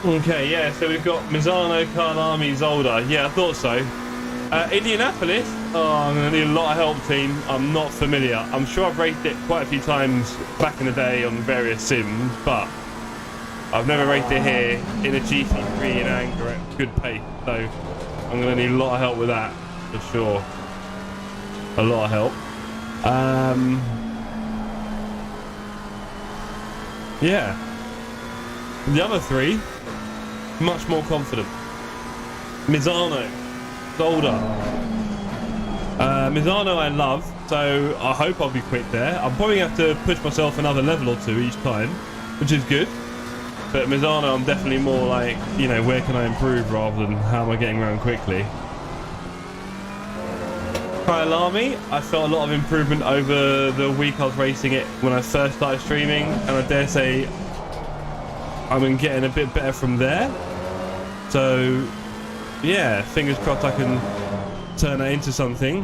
S1: Okay, yeah, so we've got Misano, Karnami, Zolder. Yeah, I thought so. Indianapolis. Oh, I'm going to need a lot of help, team. I'm not familiar. I'm sure I've raced it quite a few times back in the day on various sims, but I've never raced it here in a GT3 in anger at good pace. So I'm going to need a lot of help with that, for sure. A lot of help. Yeah. The other three, much more confident. Misano, Zolder. Misano I love, so I hope I'll be quick there. I'll probably have to push myself another level or two each time, which is good. But Misano, I'm definitely more like, you know, where can I improve rather than how am I getting around quickly. quite alarming. I felt a lot of improvement over the week I was racing it when I first started streaming, and I dare say I'm getting a bit better from there. So yeah, fingers crossed I can turn that into something.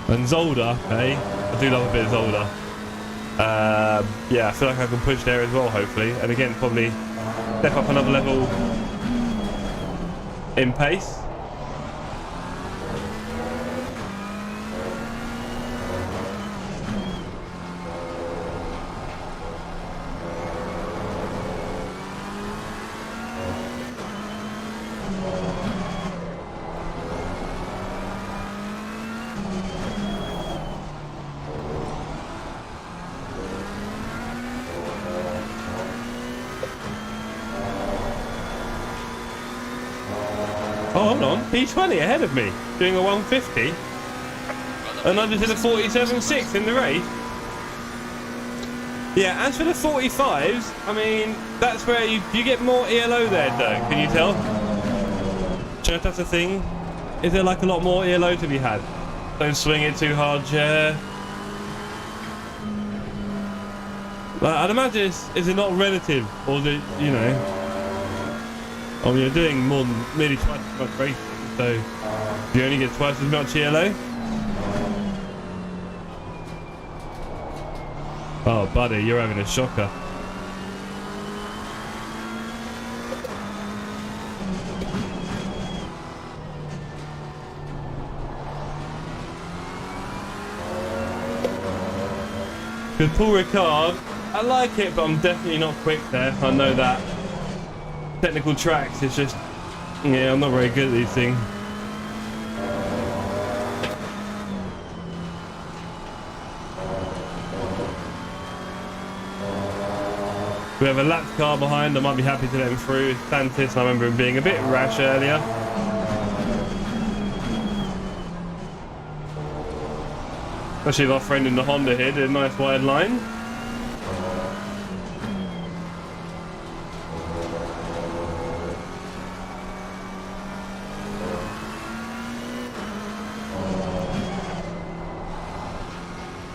S1: And Zolder, hey, I do love a bit of Zolder. Yeah, I feel like I can push there as well, hopefully, and again probably step up another level in pace. Oh, hold on. P20 ahead of me, doing a 150. And I just did a 47.6 in the race. Yeah, as for the 45s, I mean, that's where you get more ELO there, Doug. Can you tell? Do you know if that's a thing? Is there like a lot more ELO to be had? Don't swing it too hard, yeah. But I'd imagine is it not relative, or the, you know? Oh, you're doing more than nearly twice as much racing, so you only get twice as much ELO. Oh, buddy, you're having a shocker. Good Paul Ricard. I like it, but I'm definitely not quick there. I know that. Technical tracks, it's just, yeah, I'm not very good at these things. We have a lap car behind. I might be happy to let him through. Santis, I remember him being a bit rash earlier. Especially with our friend in the Honda here, did a nice wide line.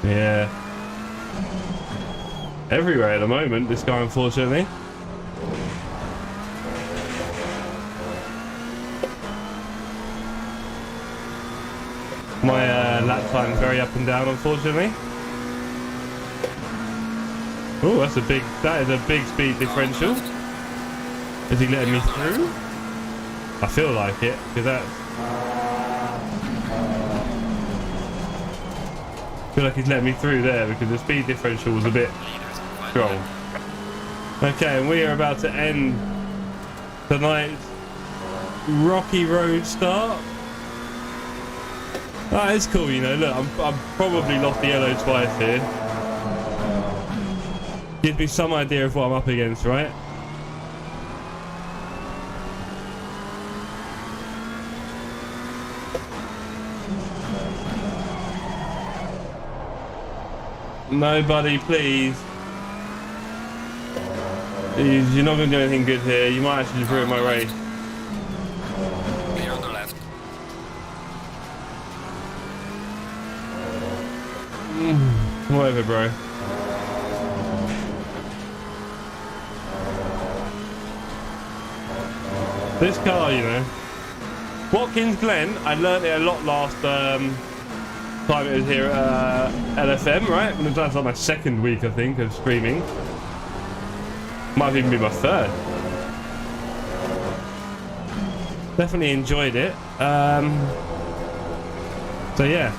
S1: Yeah. Everywhere at the moment, this guy, unfortunately. My lap time's very up and down, unfortunately. Oh, that is a big speed differential. Is he letting me through? I feel like it, because that's... I feel like he's letting me through there because the speed differential was a bit strong. Okay, and we are about to end tonight's rocky road start. That is cool, you know. Look, I'm probably lost the yellow twice here. Gives me some idea of what I'm up against, right? Nobody, please. You're not going to do anything good here. You might actually ruin my race.
S2: Clear on the left.
S1: Whatever, bro. This car, you know. Watkins Glen, I learnt it a lot last time it was here at LFM, right? When it was like my second week, I think, of streaming. Might even be my third. Definitely enjoyed it. So yeah.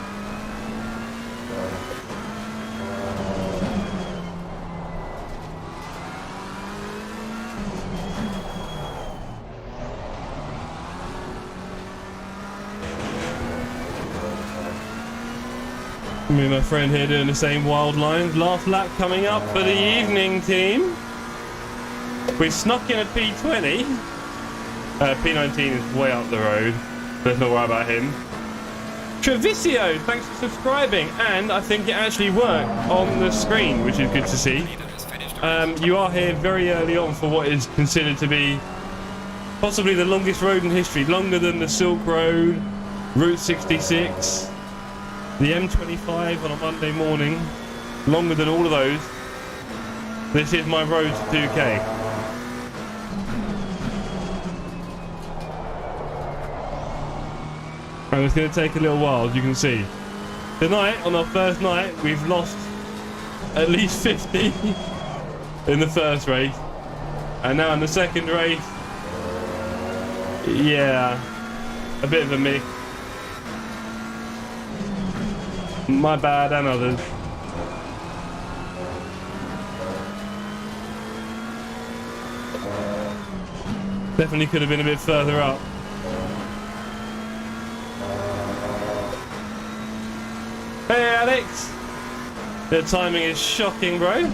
S1: Me and my friend here doing the same wild lines. Last lap coming up for the evening team. We snuck in a P20. P19 is way up the road. Let's not worry about him. Trevisio, thanks for subscribing. And I think it actually worked on the screen, which is good to see. You are here very early on for what is considered to be possibly the longest road in history. Longer than the Silk Road, Route 66, the M25 on a Monday morning, longer than all of those. This is my road to 2K. And it's going to take a little while, as you can see. Tonight, on our first night, we've lost at least 50 in the first race. And now in the second race, yeah, a bit of a mix. My bad and others. Definitely could have been a bit further up. Hey Alex! The timing is shocking, bro.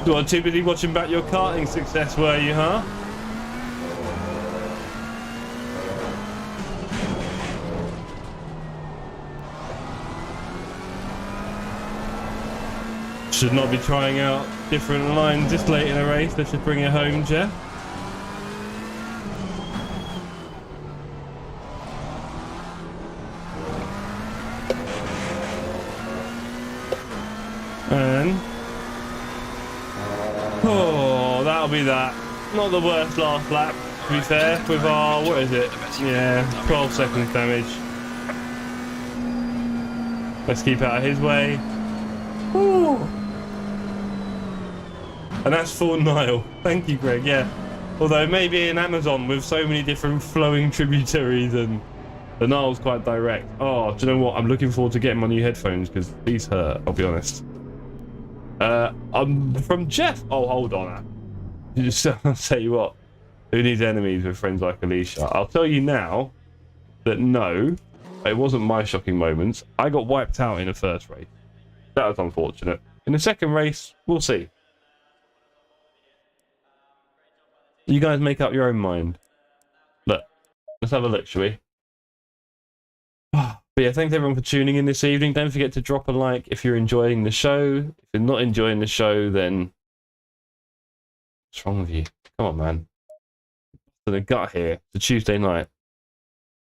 S1: What, too busy watching back your karting success, were you, huh? Should not be trying out different lines this late in a race. Let's just bring it home, Jeff. And oh, that'll be that. Not the worst last lap, to be fair, with our, what is it? Yeah, 12 seconds damage. Let's keep out of his way. Ooh. And that's for Nile. Thank you, Greg, yeah. Although maybe in Amazon with so many different flowing tributaries and the Nile's quite direct. Oh, do you know what? I'm looking forward to getting my new headphones because these hurt, I'll be honest. I'm from Jeff. Oh, hold on. I'll tell you what. Who needs enemies with friends like Alicia? I'll tell you now that no, it wasn't my shocking moments. I got wiped out in the first race. That was unfortunate. In the second race, we'll see. You guys make up your own mind. Look, let's have a look, shall we? But yeah, thanks everyone for tuning in this evening. Don't forget to drop a like if you're enjoying the show. If you're not enjoying the show, then what's wrong with you? Come on, man. In the gut here. It's a Tuesday night.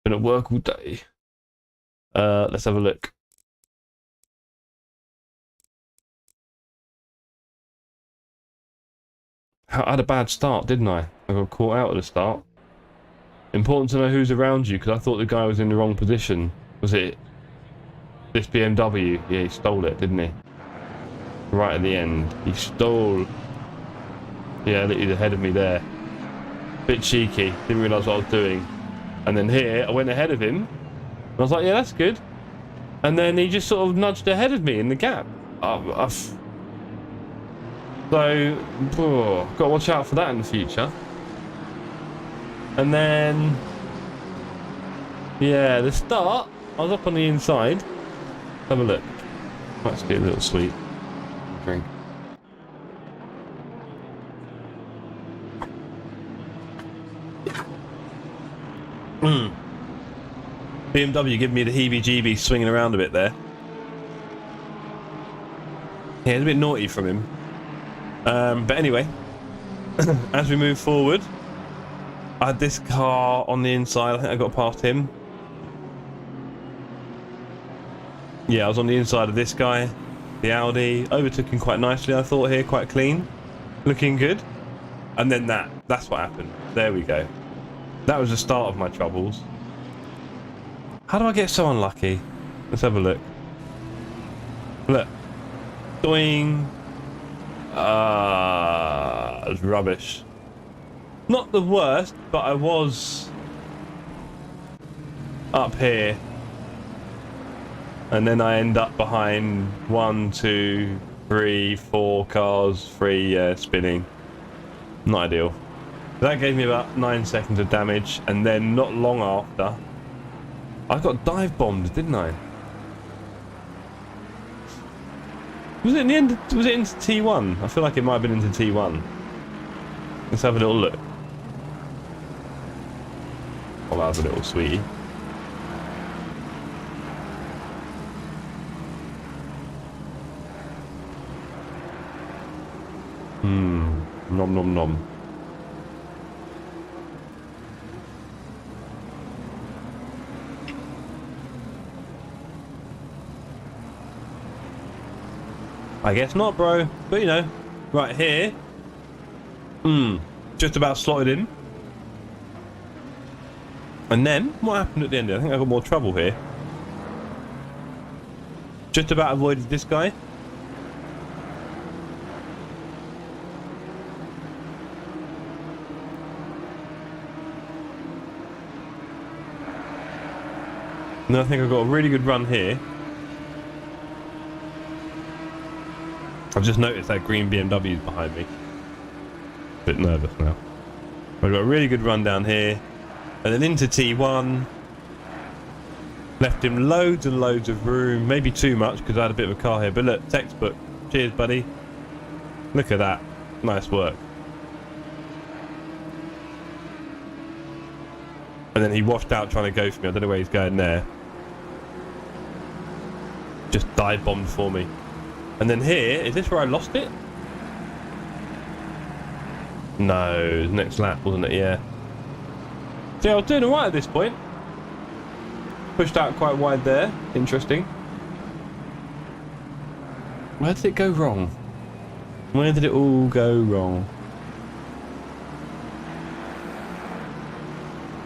S1: Been at work all day. Let's have a look. I had a bad start, didn't I? I got caught out at the start. Important to know who's around you, because I thought the guy was in the wrong position. Was it this BMW? Yeah, he stole it, didn't he? Right at the end. He stole... Yeah, he's ahead of me there. Bit cheeky. Didn't realise what I was doing. And then here, I went ahead of him. And I was like, yeah, that's good. And then he just sort of nudged ahead of me in the gap. So, got to watch out for that in the future. And then, yeah, the start, I was up on the inside. Have a look. Might just get a little sweet. Drink. BMW giving me the heebie-jeebies swinging around a bit there. Yeah, it's a bit naughty from him. But anyway, as we move forward, I had this car on the inside. I think I got past him. Yeah, I was on the inside of this guy, the Audi. Overtook him quite nicely, I thought, here, quite clean. Looking good. And then that's what happened. There we go. That was the start of my troubles. How do I get so unlucky? Let's have a look. Look. Doing... it was rubbish. Not the worst, but I was up here. And then I end up behind 1, 2, 3, 4 cars, 3 spinning. Not ideal. That gave me about 9 seconds of damage, and then not long after, I got dive bombed, didn't I? Was it in the end? Was it into T1? I feel like it might have been into T1. Let's have a little look. Oh, that was a little sweetie. Nom nom nom. I guess not, bro. But you know, right here. Just about slotted in. And then, what happened at the end? I think I got more trouble here. Just about avoided this guy. And then I think I've got a really good run here. I've just noticed that green BMW is behind me. Bit nervous now. I've got a really good run down here. And then into T1. Left him loads and loads of room. Maybe too much because I had a bit of a car here. But look, textbook. Cheers, buddy. Look at that. Nice work. And then he washed out trying to go for me. I don't know where he's going there. Just dive bombed for me. And then here, is this where I lost it? No, next lap, wasn't it? Yeah. See, I was doing alright at this point. Pushed out quite wide there. Interesting. Where did it go wrong? Where did it all go wrong?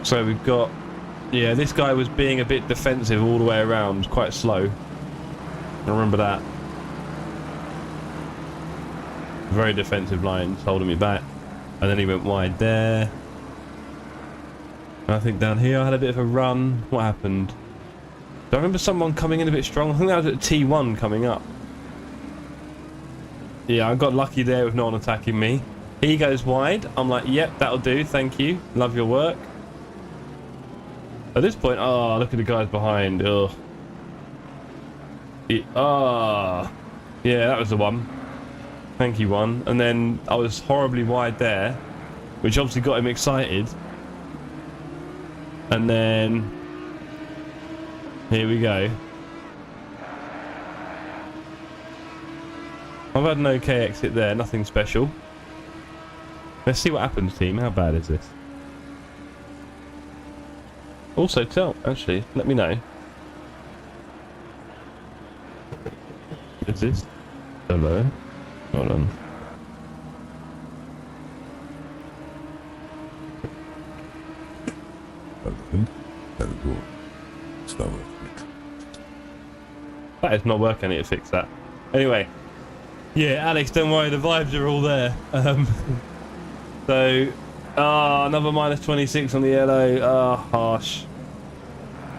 S1: So we've got... Yeah, this guy was being a bit defensive all the way around. Quite slow. I remember that. Very defensive lines holding me back. And then he went wide there. And I think down here I had a bit of a run. What happened? Do I remember someone coming in a bit strong? I think that was at T1 coming up. Yeah, I got lucky there with no one attacking me. He goes wide. I'm like, yep, that'll do. Thank you. Love your work. At this point, oh, look at the guys behind. Ugh. Yeah, that was the one. Thank you, one. And then I was horribly wide there, which obviously got him excited. And then here we go. I've had an okay exit there, nothing special. Let's see what happens, team. How bad is this? Also, actually, let me know. Is this? Hello? Hold on. That is not working. I need to fix that. Anyway, yeah, Alex, don't worry, the vibes are all there. So, another minus 26 on the yellow. Harsh.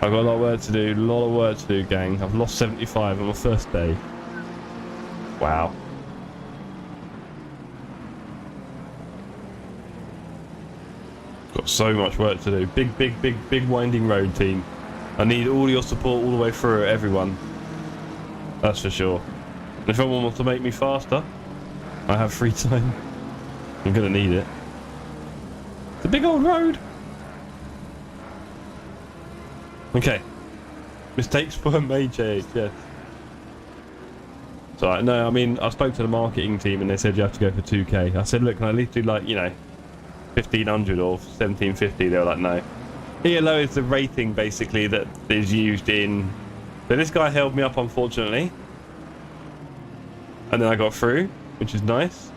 S1: I've got a lot of work to do. A lot of work to do, gang. I've lost 75 on my first day. Wow. Got so much work to do. Big winding road, team. I need all your support all the way through, everyone. That's for sure. And if anyone wants to make me faster, I have free time. I'm gonna need it. It's a big old road. Okay. Mistakes were made, JHS. So no, I mean, I spoke to the marketing team and they said you have to go for 2K. I said, look, can I at least do, like, you know, 1500 or 1750? They were like, no. ELO is the rating basically that is used in. So this guy held me up, unfortunately, and then I got through, which is nice.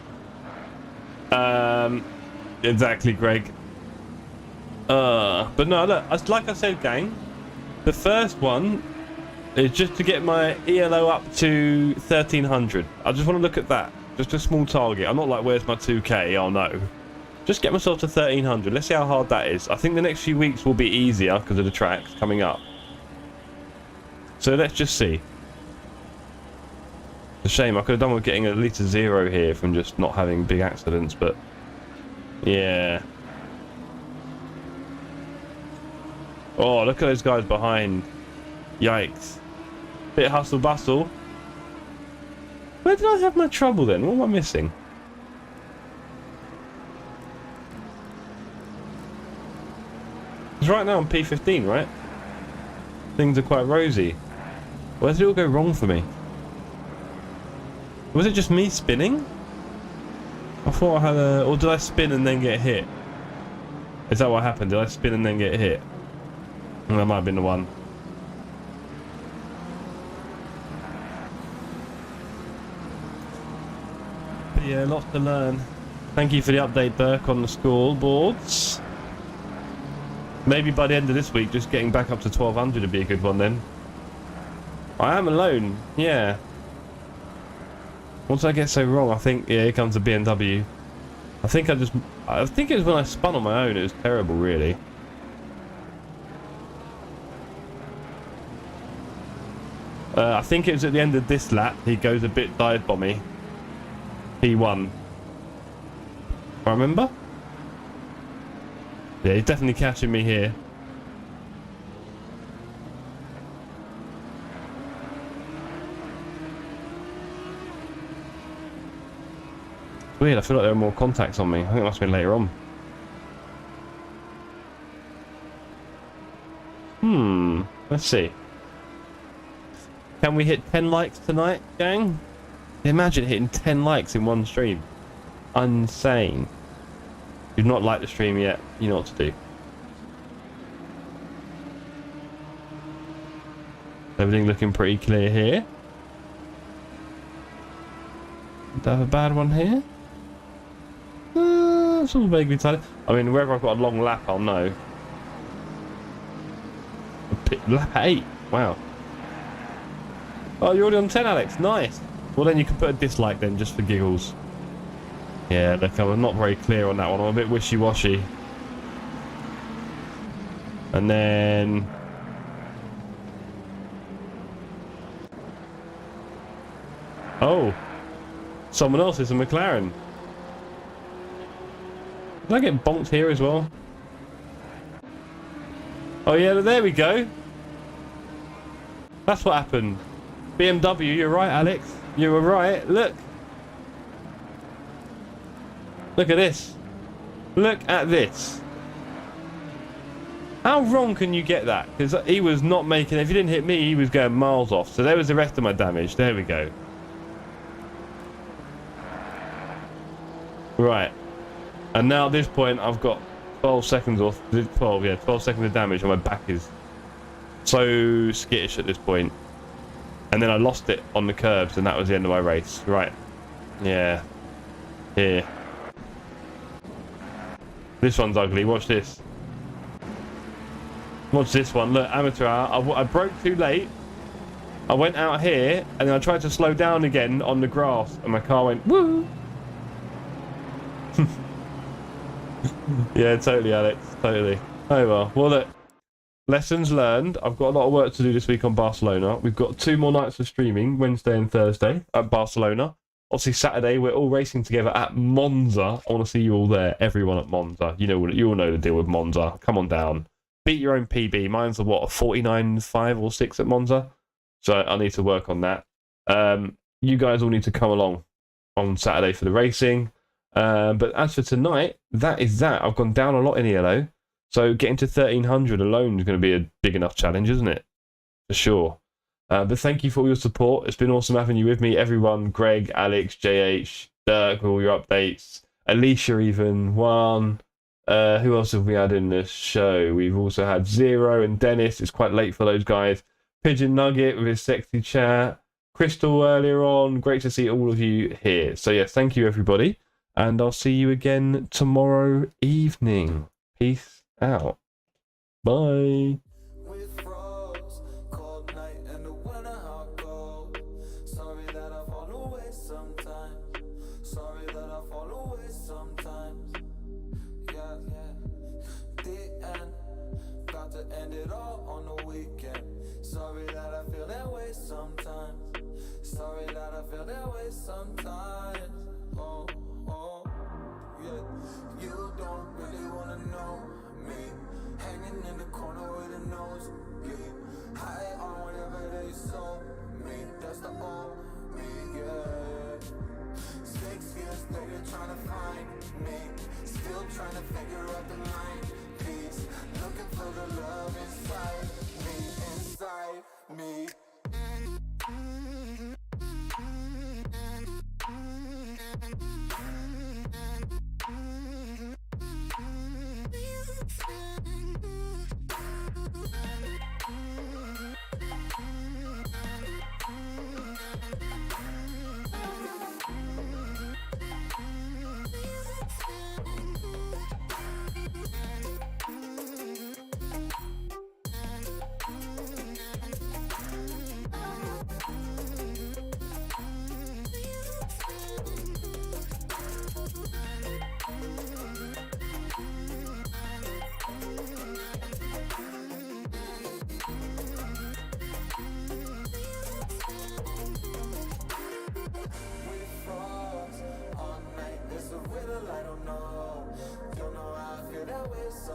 S1: Exactly, Greg. But no, look, like I said, gang, the first one is just to get my ELO up to 1300. I just want to look at that. Just a small target. I'm not like, where's my 2K? Oh no. Just get myself to 1300. Let's see how hard that is. I think the next few weeks will be easier because of the tracks coming up. So let's just see. It's a shame. I could have done with getting at least a 0 here from just not having big accidents, but yeah. Oh, look at those guys behind. Yikes. Bit of hustle bustle. Where did I have my trouble then? What am I missing? Because right now I'm P15, right? Things are quite rosy. Where did it all go wrong for me? Was it just me spinning? I thought I had a... Or did I spin and then get hit? Is that what happened? Did I spin and then get hit? That might have been the one. Yeah, lots to learn. Thank you for the update, Dirk, on the scoreboards. Maybe by the end of this week, just getting back up to 1200 would be a good one then. I am alone, yeah. What did I get so wrong? I think, yeah, here comes the BMW. I think it was when I spun on my own, it was terrible, really. I think it was at the end of this lap, he goes a bit dive bomby. He won. I remember? Yeah, he's definitely catching me here. Weird, I feel like there are more contacts on me. I think it must have been later on. Let's see. Can we hit 10 likes tonight, gang? Imagine hitting 10 likes in one stream. Insane. If you've not liked the stream yet, you know what to do. Everything looking pretty clear here. Do I have a bad one here? It's all vaguely tight. I mean, wherever I've got a long lap, I'll know. Lap 8. Wow. Oh, you're already on 10, Alex. Nice. Well, then you can put a dislike then, just for giggles. Yeah, look, I'm not very clear on that one. I'm a bit wishy-washy. And then... oh. Someone else is a McLaren. Did I get bonked here as well? Oh yeah, there we go. That's what happened. BMW, you're right, Alex. You were right. Look. Look at this. Look at this. How wrong can you get that? Because he was not making... if he didn't hit me, he was going miles off. So there was the rest of my damage. There we go. Right. And now at this point, I've got 12 seconds or 12, yeah, 12 seconds of damage, and my back is so skittish at this point. And then I lost it on the curbs, and that was the end of my race. Right. Yeah. Here. This one's ugly. Watch this. Watch this one. Look, amateur hour. I broke too late. I went out here, and then I tried to slow down again on the grass, and my car went, woo! Yeah, totally, Alex. Totally. Oh well. Well, look. Lessons learned. I've got a lot of work to do this week on Barcelona. We've got 2 more nights of streaming, Wednesday and Thursday at Barcelona. Obviously, Saturday, we're all racing together at Monza. I want to see you all there. Everyone at Monza. You all know the deal with Monza. Come on down. Beat your own PB. Mine's a, what, a 49.5 or 6 at Monza. So I need to work on that. You guys all need to come along on Saturday for the racing. But as for tonight, that is that. I've gone down a lot in ELO. So getting to 1300 alone is going to be a big enough challenge, isn't it? For sure. But thank you for all your support. It's been awesome having you with me. Everyone, Greg, Alex, JH, Dirk, with all your updates. Alicia even, Juan. Who else have we had in this show? We've also had Zero and Dennis. It's quite late for those guys. Pigeon Nugget with his sexy chat. Crystal earlier on. Great to see all of you here. So yeah, thank you everybody. And I'll see you again tomorrow evening. Peace out. Bye.
S3: Sorry that I feel that way sometimes. Oh, oh, yeah. You don't really wanna know me. Hanging in the corner with a nose, yeah. High on whatever they sold me. That's the old me, yeah. 6 years later trying to find me. Still trying to figure out the line piece. Looking for the love inside me.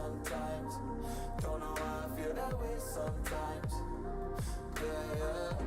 S3: sometimes. Don't know why I feel that way sometimes. Yeah, yeah.